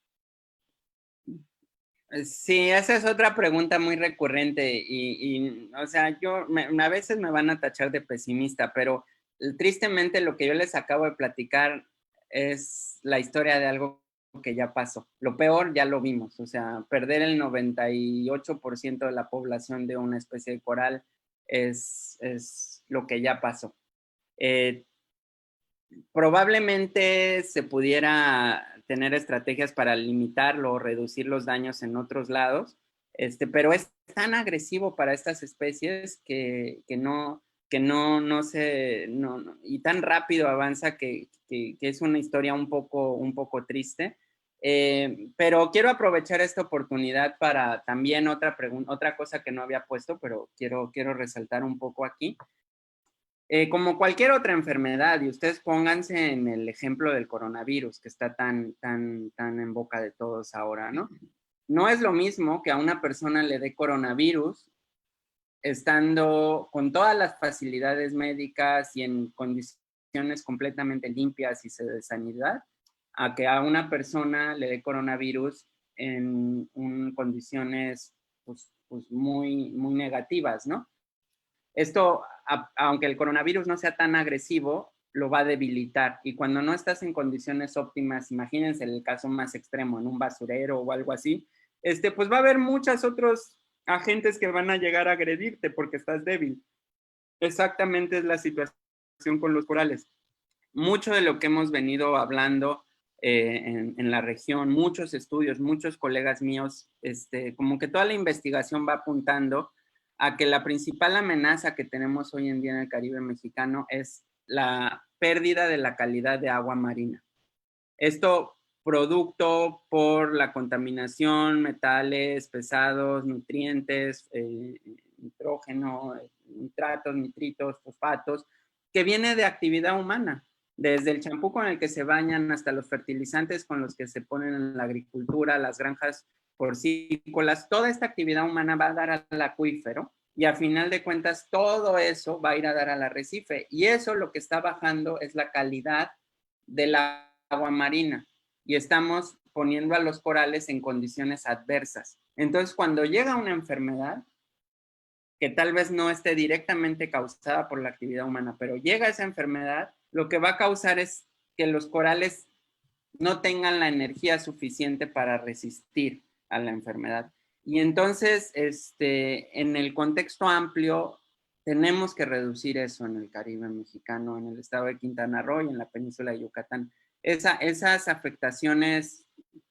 Sí, esa es otra pregunta muy recurrente y o sea, a veces me van a tachar de pesimista, pero tristemente lo que yo les acabo de platicar es la historia de algo que ya pasó. Lo peor ya lo vimos, o sea, perder el 98% de la población de una especie de coral es lo que ya pasó. Probablemente se pudiera tener estrategias para limitarlo o reducir los daños en otros lados, pero es tan agresivo para estas especies que no se, y tan rápido avanza que es una historia un poco triste. Pero quiero aprovechar esta oportunidad para también otra cosa que no había puesto, pero quiero resaltar un poco aquí. Como cualquier otra enfermedad, y ustedes pónganse en el ejemplo del coronavirus, que está tan en boca de todos ahora, ¿no? No es lo mismo que a una persona le dé coronavirus estando con todas las facilidades médicas y en condiciones completamente limpias y de sanidad, a que a una persona le dé coronavirus en condiciones pues muy negativas, ¿no? Esto, aunque el coronavirus no sea tan agresivo, lo va a debilitar. Y cuando no estás en condiciones óptimas, imagínense el caso más extremo, en un basurero o algo así, pues va a haber muchos otros agentes que van a llegar a agredirte porque estás débil. Exactamente es la situación con los corales. Mucho de lo que hemos venido hablando en la región, muchos estudios, muchos colegas míos, como que toda la investigación va apuntando a que la principal amenaza que tenemos hoy en día en el Caribe mexicano es la pérdida de la calidad de agua marina. Esto producto por la contaminación, metales pesados, nutrientes, nitrógeno, nitratos, nitritos, fosfatos, que viene de actividad humana, desde el champú con el que se bañan hasta los fertilizantes con los que se ponen en la agricultura, las granjas porcícolas, toda esta actividad humana va a dar al acuífero y a final de cuentas todo eso va a ir a dar al arrecife y eso lo que está bajando es la calidad del agua marina y estamos poniendo a los corales en condiciones adversas. Entonces, cuando llega una enfermedad, que tal vez no esté directamente causada por la actividad humana, pero llega esa enfermedad, lo que va a causar es que los corales no tengan la energía suficiente para resistir a la enfermedad. Y entonces, en el contexto amplio, tenemos que reducir eso en el Caribe mexicano, en el estado de Quintana Roo y en la península de Yucatán. Esas afectaciones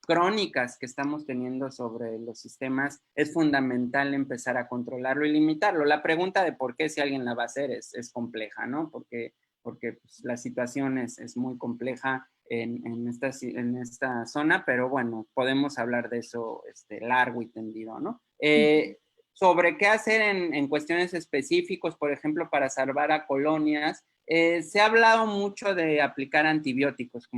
crónicas que estamos teniendo sobre los sistemas, es fundamental empezar a controlarlo y limitarlo. La pregunta de por qué si alguien la va a hacer es compleja, ¿no? Porque pues, la situación es muy compleja en esta zona, pero bueno, podemos hablar de eso largo y tendido, ¿no? sobre qué hacer en cuestiones específicas, por ejemplo, para salvar a colonias. Se ha hablado mucho de aplicar antibióticos,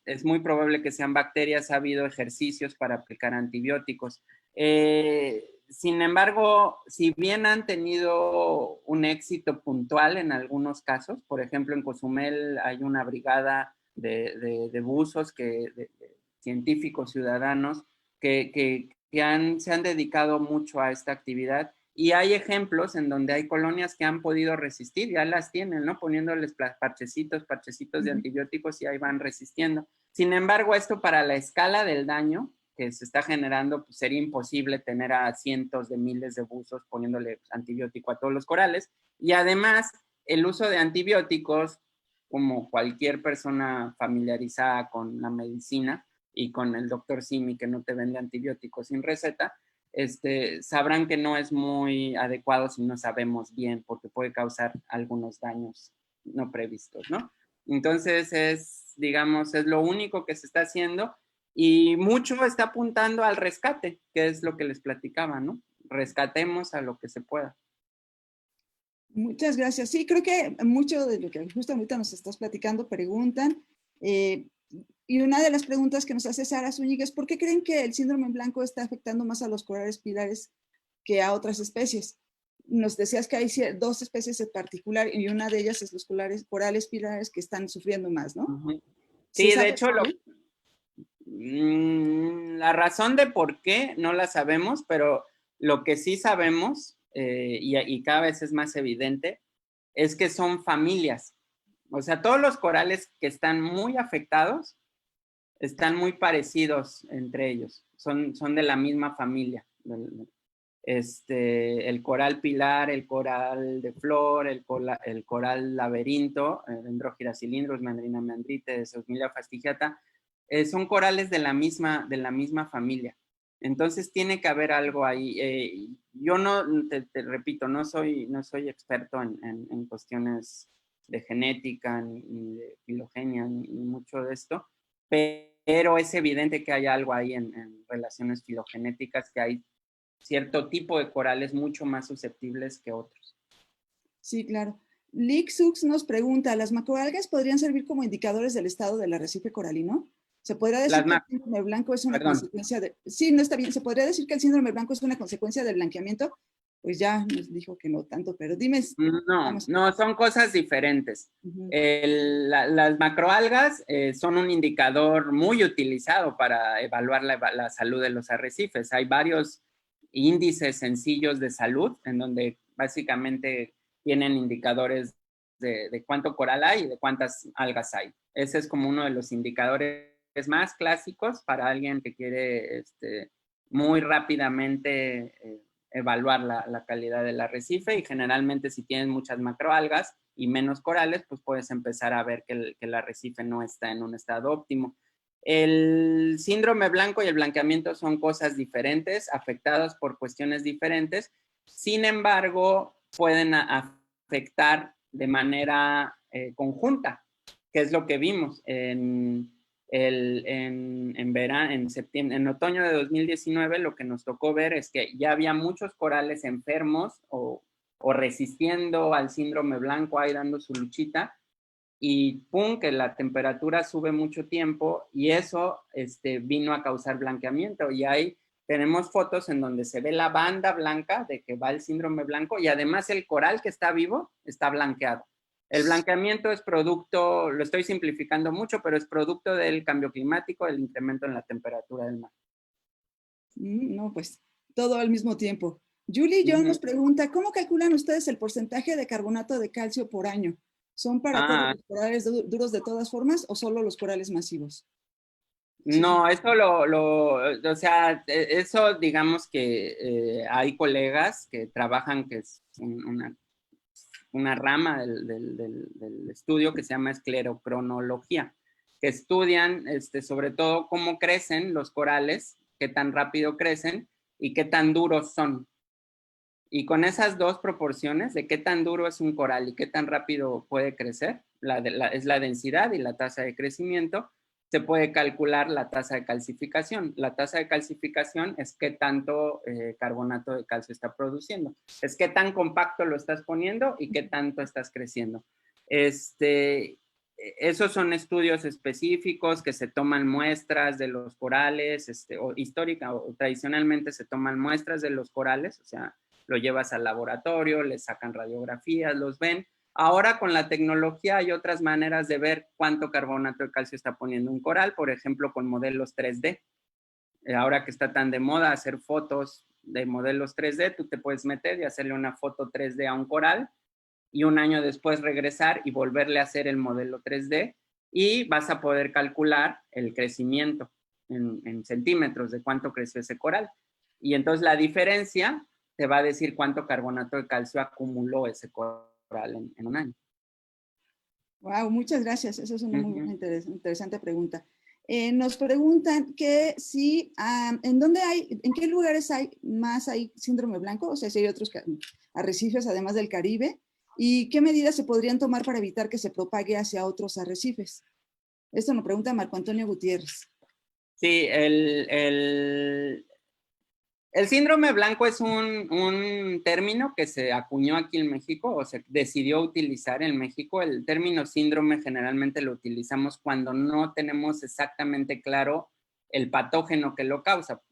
es muy probable que sean bacterias, ha habido ejercicios para aplicar antibióticos. Sin embargo, si bien han tenido un éxito puntual en algunos casos, por ejemplo, en Cozumel hay una brigada de buzos, de científicos ciudadanos que se han dedicado mucho a esta actividad, y hay ejemplos en donde hay colonias que han podido resistir, ya las tienen, ¿no? Poniéndoles parchecitos de antibióticos y ahí van resistiendo. Sin embargo, esto para la escala del daño que se está generando, pues sería imposible tener a cientos de miles de buzos poniéndole antibiótico a todos los corales. Y además, el uso de antibióticos, como cualquier persona familiarizada con la medicina y con el doctor Simi, que no te vende antibióticos sin receta, sabrán que no es muy adecuado si no sabemos bien, porque puede causar algunos daños no previstos, ¿no? Entonces, digamos, es lo único que se está haciendo, y mucho está apuntando al rescate, que es lo que les platicaba, ¿no? Rescatemos a lo que se pueda. Muchas gracias. Sí, creo que mucho de lo que justo ahorita nos estás platicando preguntan, y una de las preguntas que nos hace Sara Zúñiga es ¿por qué creen que el síndrome blanco está afectando más a los corales pilares que a otras especies? Nos decías que hay dos especies en particular y una de ellas es los corales pilares que están sufriendo más, ¿no? Uh-huh. Sí, de hecho, la razón de por qué no la sabemos, pero lo que sí sabemos, y cada vez es más evidente, es que son familias. O sea, todos los corales que están muy afectados están muy parecidos entre ellos, son de la misma familia. El coral pilar, el coral de flor, el coral laberinto, Dendrogira-cylindrus, Meandrina meandrites, Osmilia fastigiata, son corales de la misma familia. Entonces tiene que haber algo ahí. Yo no, te repito, no soy experto en cuestiones de genética, ni de filogenia, ni mucho de esto, pero es evidente que hay algo ahí en relaciones filogenéticas, que hay cierto tipo de corales mucho más susceptibles que otros. Sí, claro. Lick Sux nos pregunta, ¿las macroalgas podrían servir como indicadores del estado del arrecife coralino? ¿Se podría decir que el síndrome blanco es una consecuencia de... Sí, no está bien. ¿Se podría decir que el síndrome blanco es una consecuencia del blanqueamiento? Pues ya nos dijo que no tanto, pero dime. No, son cosas diferentes. Las macroalgas son un indicador muy utilizado para evaluar la salud de los arrecifes. Hay varios índices sencillos de salud en donde básicamente tienen indicadores de cuánto coral hay y de cuántas algas hay. Ese es como uno de los indicadores más clásicos para alguien que quiere muy rápidamente evaluar la calidad del arrecife, y generalmente si tienes muchas macroalgas y menos corales, pues puedes empezar a ver que el arrecife no está en un estado óptimo. El síndrome blanco y el blanqueamiento son cosas diferentes, afectadas por cuestiones diferentes, sin embargo, pueden afectar de manera conjunta, que es lo que vimos en verano, en septiembre, en otoño de 2019. Lo que nos tocó ver es que ya había muchos corales enfermos o resistiendo al síndrome blanco, ahí dando su luchita, y pum, que la temperatura sube mucho tiempo, y eso vino a causar blanqueamiento, y ahí tenemos fotos en donde se ve la banda blanca de que va el síndrome blanco, y además el coral que está vivo está blanqueado. El blanqueamiento es producto, lo estoy simplificando mucho, pero es producto del cambio climático, del incremento en la temperatura del mar. No, pues todo al mismo tiempo. Julie John nos pregunta, ¿cómo calculan ustedes el porcentaje de carbonato de calcio por año? ¿Son para todos los corales duros de todas formas o solo los corales masivos? No, eso o sea, eso digamos que hay colegas que trabajan, que es una rama del estudio que se llama esclerocronología, que estudian sobre todo cómo crecen los corales, qué tan rápido crecen y qué tan duros son. Y con esas dos proporciones de qué tan duro es un coral y qué tan rápido puede crecer, es la densidad y la tasa de crecimiento, se puede calcular la tasa de calcificación. La tasa de calcificación es qué tanto carbonato de calcio está produciendo. Es qué tan compacto lo estás poniendo y qué tanto estás creciendo. Esos son estudios específicos que se toman muestras de los corales, o histórica o tradicionalmente se toman muestras de los corales, o sea, lo llevas al laboratorio, les sacan radiografías, los ven. Ahora con la tecnología hay otras maneras de ver cuánto carbonato de calcio está poniendo un coral, por ejemplo, con modelos 3D. Ahora que está tan de moda hacer fotos de modelos 3D, tú te puedes meter y hacerle una foto 3D a un coral y un año después regresar y volverle a hacer el modelo 3D y vas a poder calcular el crecimiento en centímetros de cuánto creció ese coral. Y entonces la diferencia te va a decir cuánto carbonato de calcio acumuló ese coral en un año. Wow, muchas gracias. Esa es una muy interesante pregunta. Nos preguntan que si, ¿en qué lugares hay síndrome blanco? O sea, si hay otros arrecifes además del Caribe. ¿Y qué medidas se podrían tomar para evitar que se propague hacia otros arrecifes? Esto nos pregunta Marco Antonio Gutiérrez. Sí, el síndrome blanco es un término que se acuñó aquí en México o se decidió utilizar en México. El término síndrome generalmente lo utilizamos cuando no tenemos exactamente claro el patógeno que lo causa,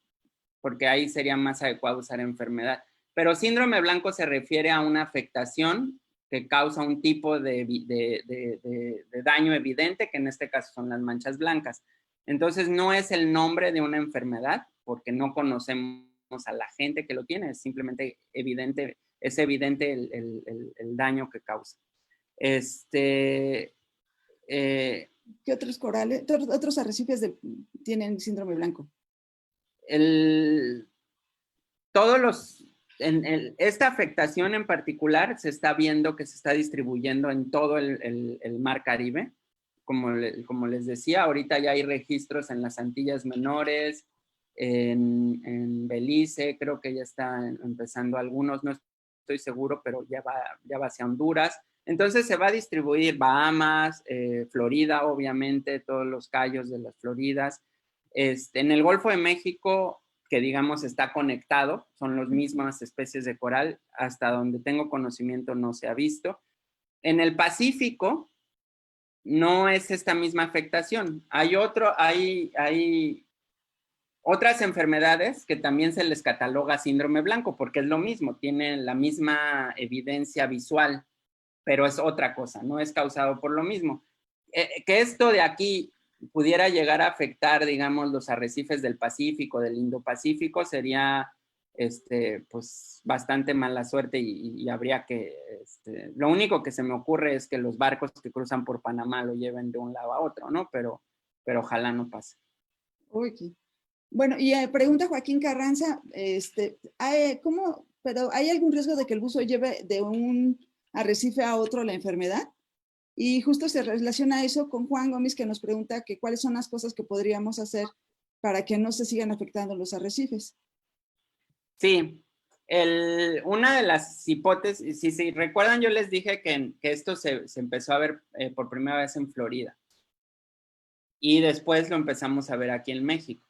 porque ahí sería más adecuado usar enfermedad. Pero síndrome blanco se refiere a una afectación que causa un tipo de daño evidente, que en este caso son las manchas blancas. Entonces no es el nombre de una enfermedad, porque no conocemos a la gente que lo tiene, es simplemente evidente, es evidente el daño que causa. ¿Qué otros corales, otros arrecifes tienen síndrome blanco? Esta afectación en particular se está viendo que se está distribuyendo en todo el Mar Caribe. Como les decía, ahorita ya hay registros en las Antillas Menores, en Belice, creo que ya está empezando algunos, no estoy seguro, pero ya va hacia Honduras. Entonces se va a distribuir Bahamas, Florida, obviamente, todos los cayos de las Floridas. En el Golfo de México, que digamos está conectado, son las mismas especies de coral, hasta donde tengo conocimiento no se ha visto. En el Pacífico no es esta misma afectación. Hay otras enfermedades que también se les cataloga síndrome blanco, porque es lo mismo, tiene la misma evidencia visual, pero es otra cosa, no es causado por lo mismo. Que esto de aquí pudiera llegar a afectar, digamos, los arrecifes del Pacífico, del Indo-Pacífico, sería pues bastante mala suerte y habría que, lo único que se me ocurre es que los barcos que cruzan por Panamá lo lleven de un lado a otro, ¿no? Pero ojalá no pase. Uy, bueno, y pregunta Joaquín Carranza, pero ¿hay algún riesgo de que el buzo lleve de un arrecife a otro la enfermedad? Y justo se relaciona eso con Juan Gómez, que nos pregunta que cuáles son las cosas que podríamos hacer para que no se sigan afectando los arrecifes. Sí, una de las hipótesis, si recuerdan, yo les dije que esto se empezó a ver por primera vez en Florida. Y después lo empezamos a ver aquí en México.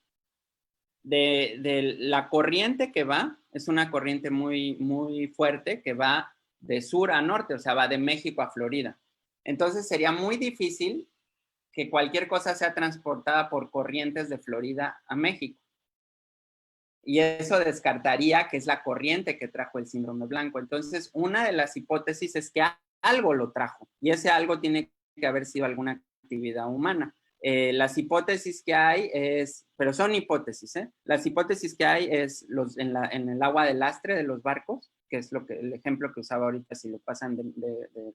De la corriente que va, es una corriente muy, muy fuerte que va de sur a norte, o sea, va de México a Florida. Entonces sería muy difícil que cualquier cosa sea transportada por corrientes de Florida a México. Y eso descartaría que es la corriente que trajo el síndrome blanco. Entonces, una de las hipótesis es que algo lo trajo y ese algo tiene que haber sido alguna actividad humana. Las hipótesis que hay pero son hipótesis, las hipótesis que hay es en el agua de lastre de los barcos, que es el ejemplo que usaba ahorita si lo pasan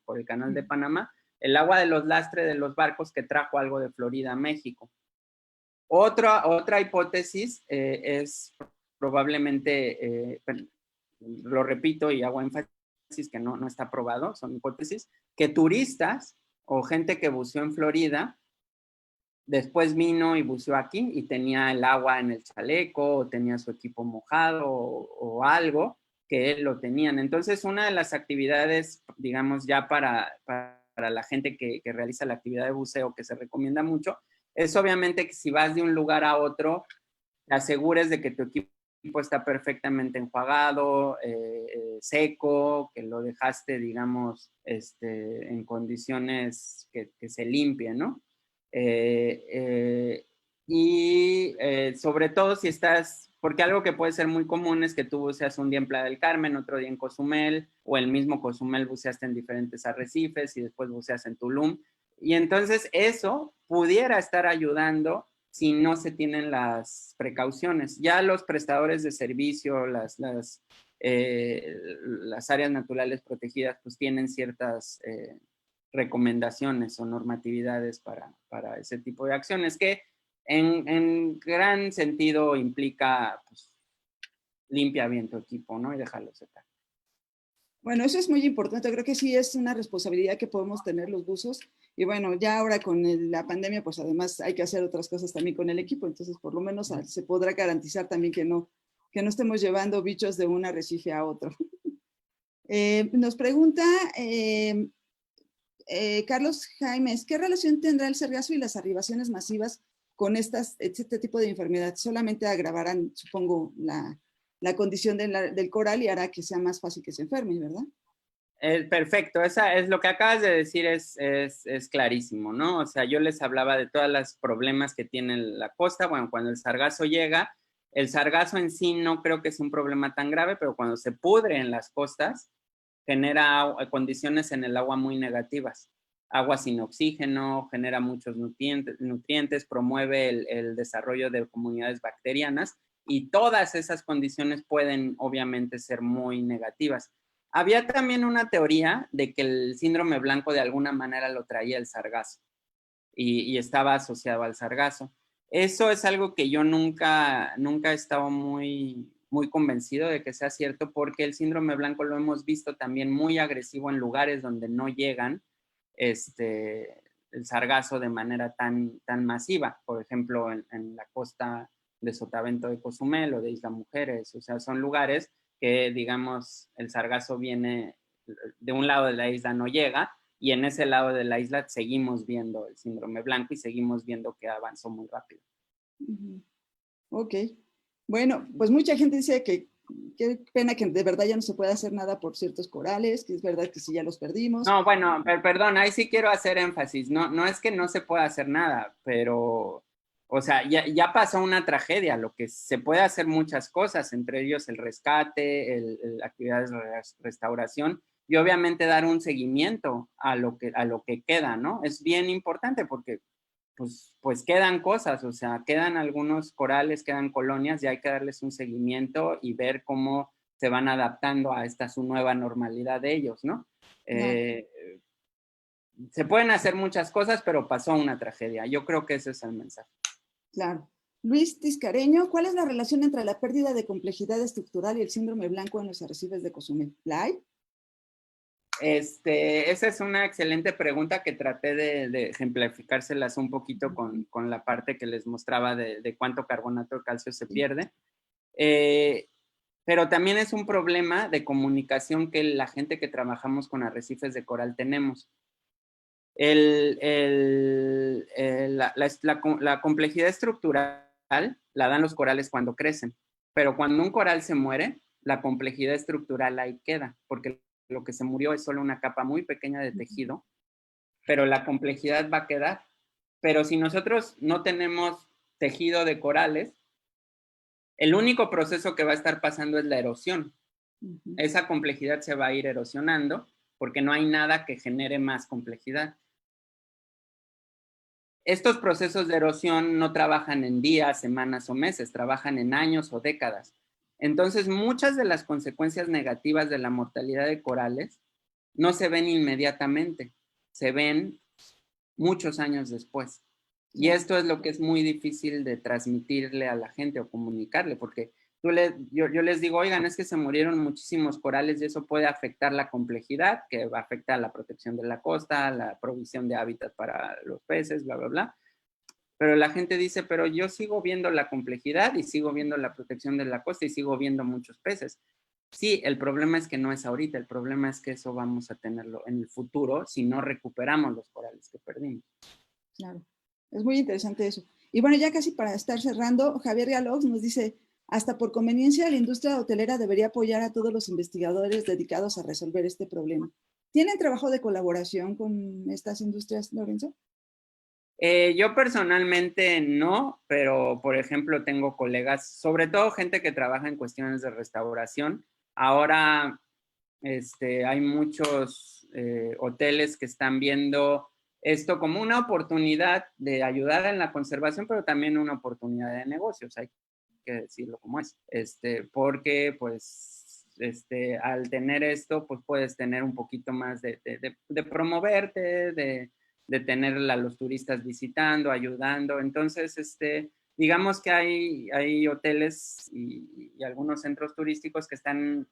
por el canal de Panamá, el agua de los lastres de los barcos que trajo algo de Florida a México. Otra hipótesis es probablemente, lo repito y hago énfasis que no está probado, son hipótesis, que turistas o gente que buceó en Florida después vino y buceó aquí y tenía el agua en el chaleco o tenía su equipo mojado o algo que lo tenían. Entonces, una de las actividades, digamos, ya para la gente que realiza la actividad de buceo que se recomienda mucho, es obviamente que si vas de un lugar a otro, te asegures de que tu equipo está perfectamente enjuagado, seco, que lo dejaste, digamos, en condiciones que se limpie, ¿no? Sobre todo si estás, porque algo que puede ser muy común es que tú buceas un día en Playa del Carmen, otro día en Cozumel, o el mismo Cozumel buceaste en diferentes arrecifes y después buceas en Tulum. Y entonces eso pudiera estar ayudando si no se tienen las precauciones. Ya los prestadores de servicio, las áreas naturales protegidas, pues tienen ciertas recomendaciones o normatividades para ese tipo de acciones que en gran sentido implica, pues, limpia bien tu equipo, ¿no? Y déjalo secar. Bueno, eso es muy importante. Creo que sí es una responsabilidad que podemos tener los buzos. Y bueno, ya ahora con la pandemia, pues además hay que hacer otras cosas también con el equipo. Entonces, por lo menos se podrá garantizar también que no estemos llevando bichos de un arrecife a otro. Nos pregunta Carlos Jaimes, ¿qué relación tendrá el sargazo y las arribaciones masivas con este tipo de enfermedad? Solamente agravarán, supongo, la condición del coral y hará que sea más fácil que se enferme, ¿verdad? Perfecto, esa es lo que acabas de decir, es clarísimo, ¿no? O sea, yo les hablaba de todos los problemas que tiene la costa. Bueno, cuando el sargazo llega, el sargazo en sí no creo que es un problema tan grave, pero cuando se pudre en las costas, genera condiciones en el agua muy negativas. Agua sin oxígeno, genera muchos nutrientes, promueve el desarrollo de comunidades bacterianas y todas esas condiciones pueden obviamente ser muy negativas. Había también una teoría de que el síndrome blanco de alguna manera lo traía el sargazo y estaba asociado al sargazo. Eso es algo que yo nunca he estado muy convencido de que sea cierto, porque el síndrome blanco lo hemos visto también muy agresivo en lugares donde no llegan el sargazo de manera tan masiva. Por ejemplo, en la costa de Sotavento de Cozumel o de Isla Mujeres. O sea, son lugares que, digamos, el sargazo viene de un lado de la isla, no llega, y en ese lado de la isla seguimos viendo el síndrome blanco y seguimos viendo que avanzó muy rápido. Ok. Bueno, pues mucha gente dice que qué pena que de verdad ya no se puede hacer nada por ciertos corales, que es verdad que sí ya los perdimos. No, bueno, perdón, ahí sí quiero hacer énfasis. No es que no se pueda hacer nada, pero, o sea, ya pasó una tragedia. Lo que se puede hacer muchas cosas, entre ellos el rescate, actividades de restauración y obviamente dar un seguimiento a lo que queda, ¿no? Es bien importante porque pues quedan cosas, o sea, quedan algunos corales, quedan colonias y hay que darles un seguimiento y ver cómo se van adaptando a esta su nueva normalidad de ellos, ¿no? Claro, Se pueden hacer muchas cosas, pero pasó una tragedia. Yo creo que ese es el mensaje. claro. Luis Tiscareño, ¿cuál es la relación entre la pérdida de complejidad estructural y el síndrome blanco en los arrecifes de Cozumel? ¿La hay? Esa es una excelente pregunta que traté de ejemplificárselas un poquito con la parte que les mostraba de cuánto carbonato de calcio se pierde. Pero también es un problema de comunicación que la gente que trabajamos con arrecifes de coral tenemos. La complejidad estructural la dan los corales cuando crecen, pero cuando un coral se muere, la complejidad estructural ahí queda, porque lo que se murió es solo una capa muy pequeña de tejido, pero la complejidad va a quedar. Pero si nosotros no tenemos tejido de corales, el único proceso que va a estar pasando es la erosión. Esa complejidad se va a ir erosionando porque no hay nada que genere más complejidad. Estos procesos de erosión no trabajan en días, semanas o meses, trabajan en años o décadas. Entonces, muchas de las consecuencias negativas de la mortalidad de corales no se ven inmediatamente, se ven muchos años después. Y esto es lo que es muy difícil de transmitirle a la gente o comunicarle, porque yo les digo, oigan, es que se murieron muchísimos corales y eso puede afectar la complejidad, que va a afectar la protección de la costa, la provisión de hábitat para los peces, bla, bla, bla. Pero la gente dice, pero yo sigo viendo la complejidad y sigo viendo la protección de la costa y sigo viendo muchos peces. Sí, el problema es que no es ahorita, el problema es que eso vamos a tenerlo en el futuro si no recuperamos los corales que perdimos. Claro. Es muy interesante eso. Y bueno, ya casi para estar cerrando, Javier Galox nos dice, hasta por conveniencia, la industria hotelera debería apoyar a todos los investigadores dedicados a resolver este problema. ¿Tienen trabajo de colaboración con estas industrias, Lorenzo? Yo personalmente no, pero por ejemplo tengo colegas, sobre todo gente que trabaja en cuestiones de restauración. Ahora hay muchos hoteles que están viendo esto como una oportunidad de ayudar en la conservación, pero también una oportunidad de negocios, hay que decirlo como es. Porque pues al tener esto, pues puedes tener un poquito más de promoverte, de tener a los turistas visitando, ayudando. Entonces, digamos que hay hoteles y algunos centros turísticos que están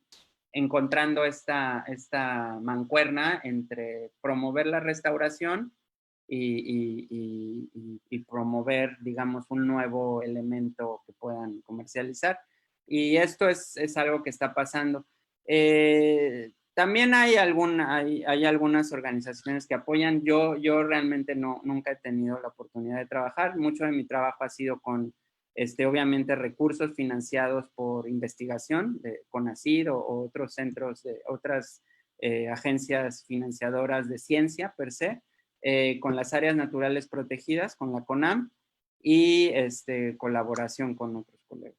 encontrando esta mancuerna entre promover la restauración y promover, digamos, un nuevo elemento que puedan comercializar. Y esto es algo que está pasando. También hay algunas organizaciones que apoyan. Yo realmente nunca he tenido la oportunidad de trabajar. Mucho de mi trabajo ha sido con obviamente recursos financiados por investigación de CONACYT o otros centros, otras agencias financiadoras de ciencia per se, con las áreas naturales protegidas, con la CONAM y colaboración con otros colegas.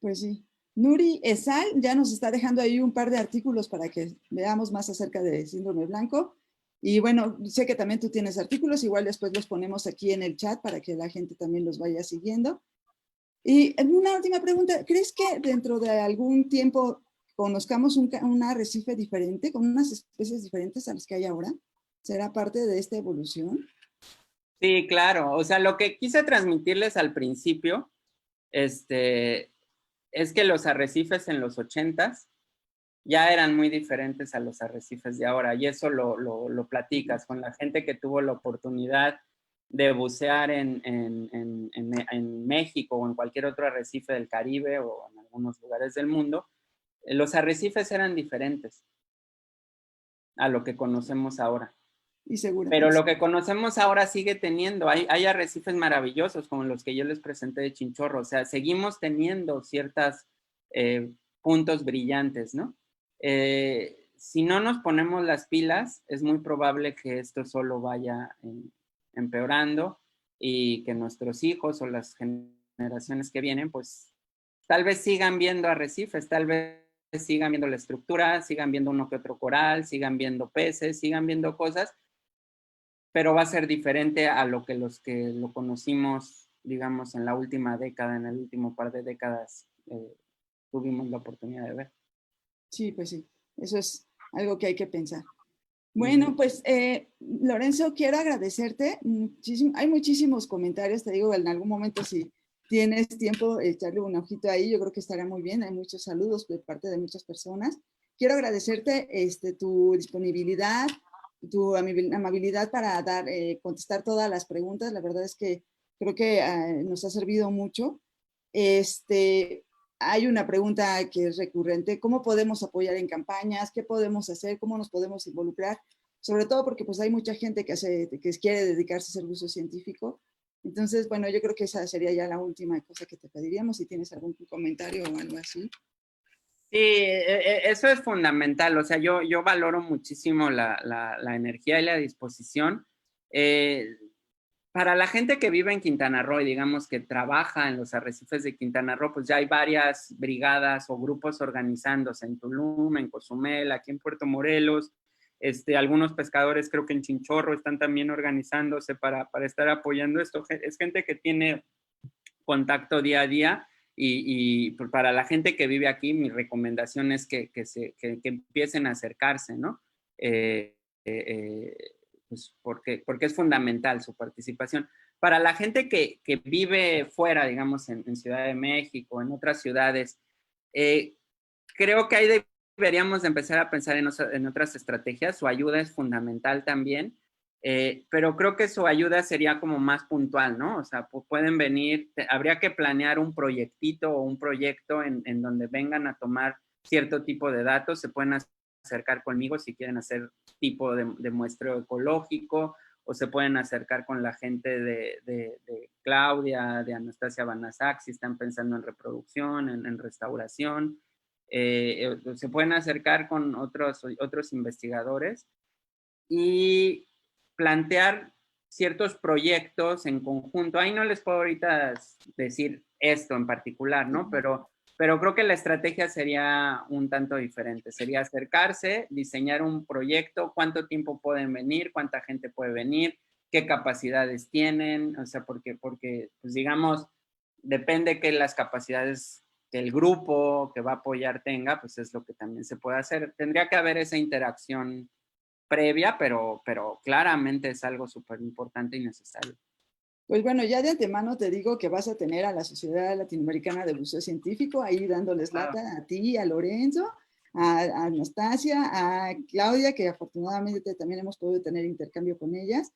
Pues sí. Nuri Esal ya nos está dejando ahí un par de artículos para que veamos más acerca de síndrome blanco. Y bueno, sé que también tú tienes artículos, igual después los ponemos aquí en el chat para que la gente también los vaya siguiendo. Y una última pregunta, ¿crees que dentro de algún tiempo conozcamos un arrecife diferente, con unas especies diferentes a las que hay ahora? ¿Será parte de esta evolución? Sí, claro. O sea, lo que quise transmitirles al principio, es que los arrecifes en los 80s ya eran muy diferentes a los arrecifes de ahora, y eso lo platicas con la gente que tuvo la oportunidad de bucear en México o en cualquier otro arrecife del Caribe o en algunos lugares del mundo. Los arrecifes eran diferentes a lo que conocemos ahora. Y seguro. Pero lo que conocemos ahora sigue teniendo, hay arrecifes maravillosos como los que yo les presenté de Chinchorro, o sea, seguimos teniendo ciertos puntos brillantes, ¿no? Si no nos ponemos las pilas, es muy probable que esto solo vaya empeorando y que nuestros hijos o las generaciones que vienen, pues tal vez sigan viendo arrecifes, tal vez sigan viendo la estructura, sigan viendo uno que otro coral, sigan viendo peces, sigan viendo cosas, pero va a ser diferente a lo que los que lo conocimos, digamos, en la última década, en el último par de décadas, tuvimos la oportunidad de ver. Sí, pues sí, eso es algo que hay que pensar. Bueno, pues Lorenzo, quiero agradecerte muchísimo. Hay muchísimos comentarios, te digo, en algún momento si tienes tiempo, echarle un ojito ahí, yo creo que estará muy bien. Hay muchos saludos de parte de muchas personas. Quiero agradecerte tu disponibilidad, tu amabilidad para contestar todas las preguntas. La verdad es que creo que nos ha servido mucho. Hay una pregunta que es recurrente: ¿cómo podemos apoyar en campañas? ¿Qué podemos hacer? ¿Cómo nos podemos involucrar? Sobre todo porque pues hay mucha gente que quiere dedicarse a servicio científico. Entonces, bueno, yo creo que esa sería ya la última cosa que te pediríamos, si tienes algún comentario o algo así. Sí, eso es fundamental. O sea, yo valoro muchísimo la energía y la disposición. Para la gente que vive en Quintana Roo y digamos que trabaja en los arrecifes de Quintana Roo, pues ya hay varias brigadas o grupos organizándose en Tulum, en Cozumel, aquí en Puerto Morelos. Algunos pescadores, creo que en Chinchorro, están también organizándose para estar apoyando esto. Es gente que tiene contacto día a día y para la gente que vive aquí, mi recomendación es que empiecen a acercarse, ¿no? Pues porque es fundamental su participación. Para la gente que vive fuera, digamos, en Ciudad de México, en otras ciudades, creo que ahí deberíamos de empezar a pensar en otras estrategias. Su ayuda es fundamental también, pero creo que su ayuda sería como más puntual, ¿no? O sea, pueden venir, habría que planear un proyectito o un proyecto en donde vengan a tomar cierto tipo de datos, se pueden acercar conmigo si quieren hacer tipo de muestreo ecológico o se pueden acercar con la gente de Claudia, de Anastasia Banasac, si están pensando en reproducción, en restauración. Se pueden acercar con otros investigadores y plantear ciertos proyectos en conjunto. Ahí no les puedo ahorita decir esto en particular, ¿no? Pero creo que la estrategia sería un tanto diferente. Sería acercarse, diseñar un proyecto, cuánto tiempo pueden venir, cuánta gente puede venir, qué capacidades tienen, o sea, porque pues digamos, depende que las capacidades que el grupo que va a apoyar tenga, pues es lo que también se puede hacer. Tendría que haber esa interacción previa, pero claramente es algo súper importante y necesario. Pues bueno, ya de antemano te digo que vas a tener a la Sociedad Latinoamericana de Buceo Científico ahí dándoles lata a ti, a Lorenzo, a Anastasia, a Claudia, que afortunadamente también hemos podido tener intercambio con ellas.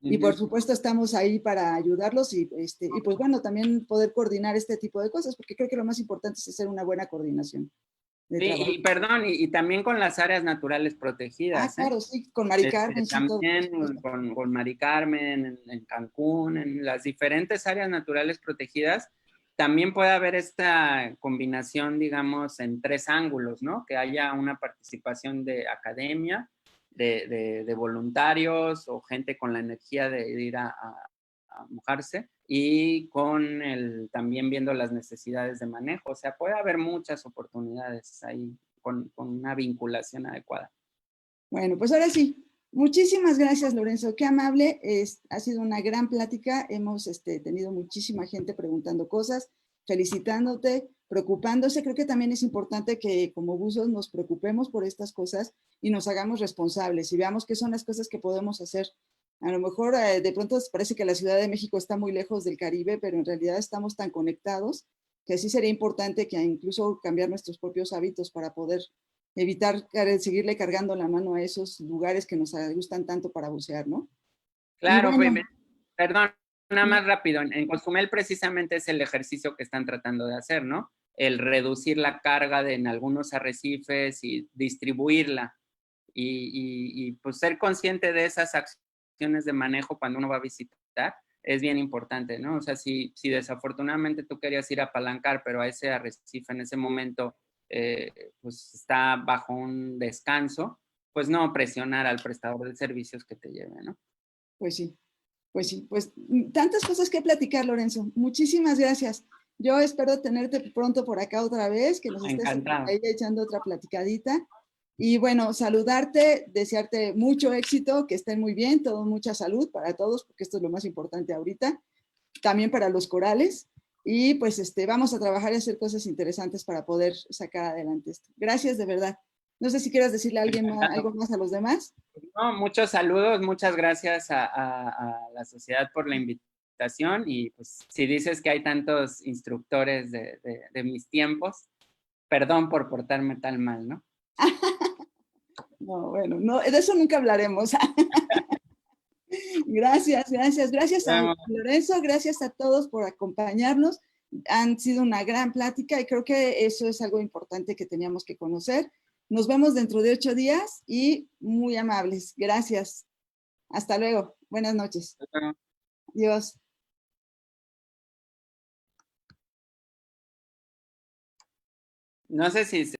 Y por supuesto estamos ahí para ayudarlos y pues bueno, también poder coordinar este tipo de cosas, porque creo que lo más importante es hacer una buena coordinación de trabajo. Y perdón, y también con las áreas naturales protegidas. Claro, sí, con Mari Carmen. Sí, también con Mari Carmen, en Cancún, en las diferentes áreas naturales protegidas, también puede haber esta combinación, digamos, en 3 ángulos, ¿no? Que haya una participación de academia, de voluntarios o gente con la energía de ir a mojarse y con también viendo las necesidades de manejo. O sea, puede haber muchas oportunidades ahí con una vinculación adecuada. Bueno, pues ahora sí, muchísimas gracias, Lorenzo, qué amable, ha sido una gran plática, hemos tenido muchísima gente preguntando cosas, felicitándote, preocupándose, creo que también es importante que como buzos nos preocupemos por estas cosas y nos hagamos responsables y veamos qué son las cosas que podemos hacer. A lo mejor de pronto parece que la Ciudad de México está muy lejos del Caribe, pero en realidad estamos tan conectados que sí sería importante que incluso cambiar nuestros propios hábitos para poder evitar seguirle cargando la mano a esos lugares que nos gustan tanto para bucear, ¿no? Claro, bueno, perdón, nada más rápido. En Cozumel precisamente es el ejercicio que están tratando de hacer, ¿no? El reducir la carga en algunos arrecifes y distribuirla. Y pues ser consciente de esas acciones de manejo cuando uno va a visitar es bien importante, ¿no? O sea, si desafortunadamente tú querías ir a apalancar, pero a ese arrecife en ese momento pues está bajo un descanso, pues no presionar al prestador de servicios que te lleve, ¿no? Pues sí, pues sí, pues tantas cosas que platicar, Lorenzo. Muchísimas gracias. Yo espero tenerte pronto por acá otra vez, que nos estés ahí echando otra platicadita. Y bueno, saludarte, desearte mucho éxito, que estén muy bien, mucha salud para todos, porque esto es lo más importante ahorita, también para los corales. Y pues vamos a trabajar y hacer cosas interesantes para poder sacar adelante esto. Gracias de verdad. No sé si quieras decirle a alguien algo más a los demás. No, muchos saludos, muchas gracias a la sociedad por la invitación y pues si dices que hay tantos instructores de mis tiempos, perdón por portarme tan mal, ¿no? No, bueno, no, de eso nunca hablaremos. Gracias a Lorenzo, gracias a todos por acompañarnos. Han sido una gran plática y creo que eso es algo importante que teníamos que conocer. Nos vemos dentro de 8 días y muy amables. Gracias. Hasta luego. Buenas noches. Adiós. No sé si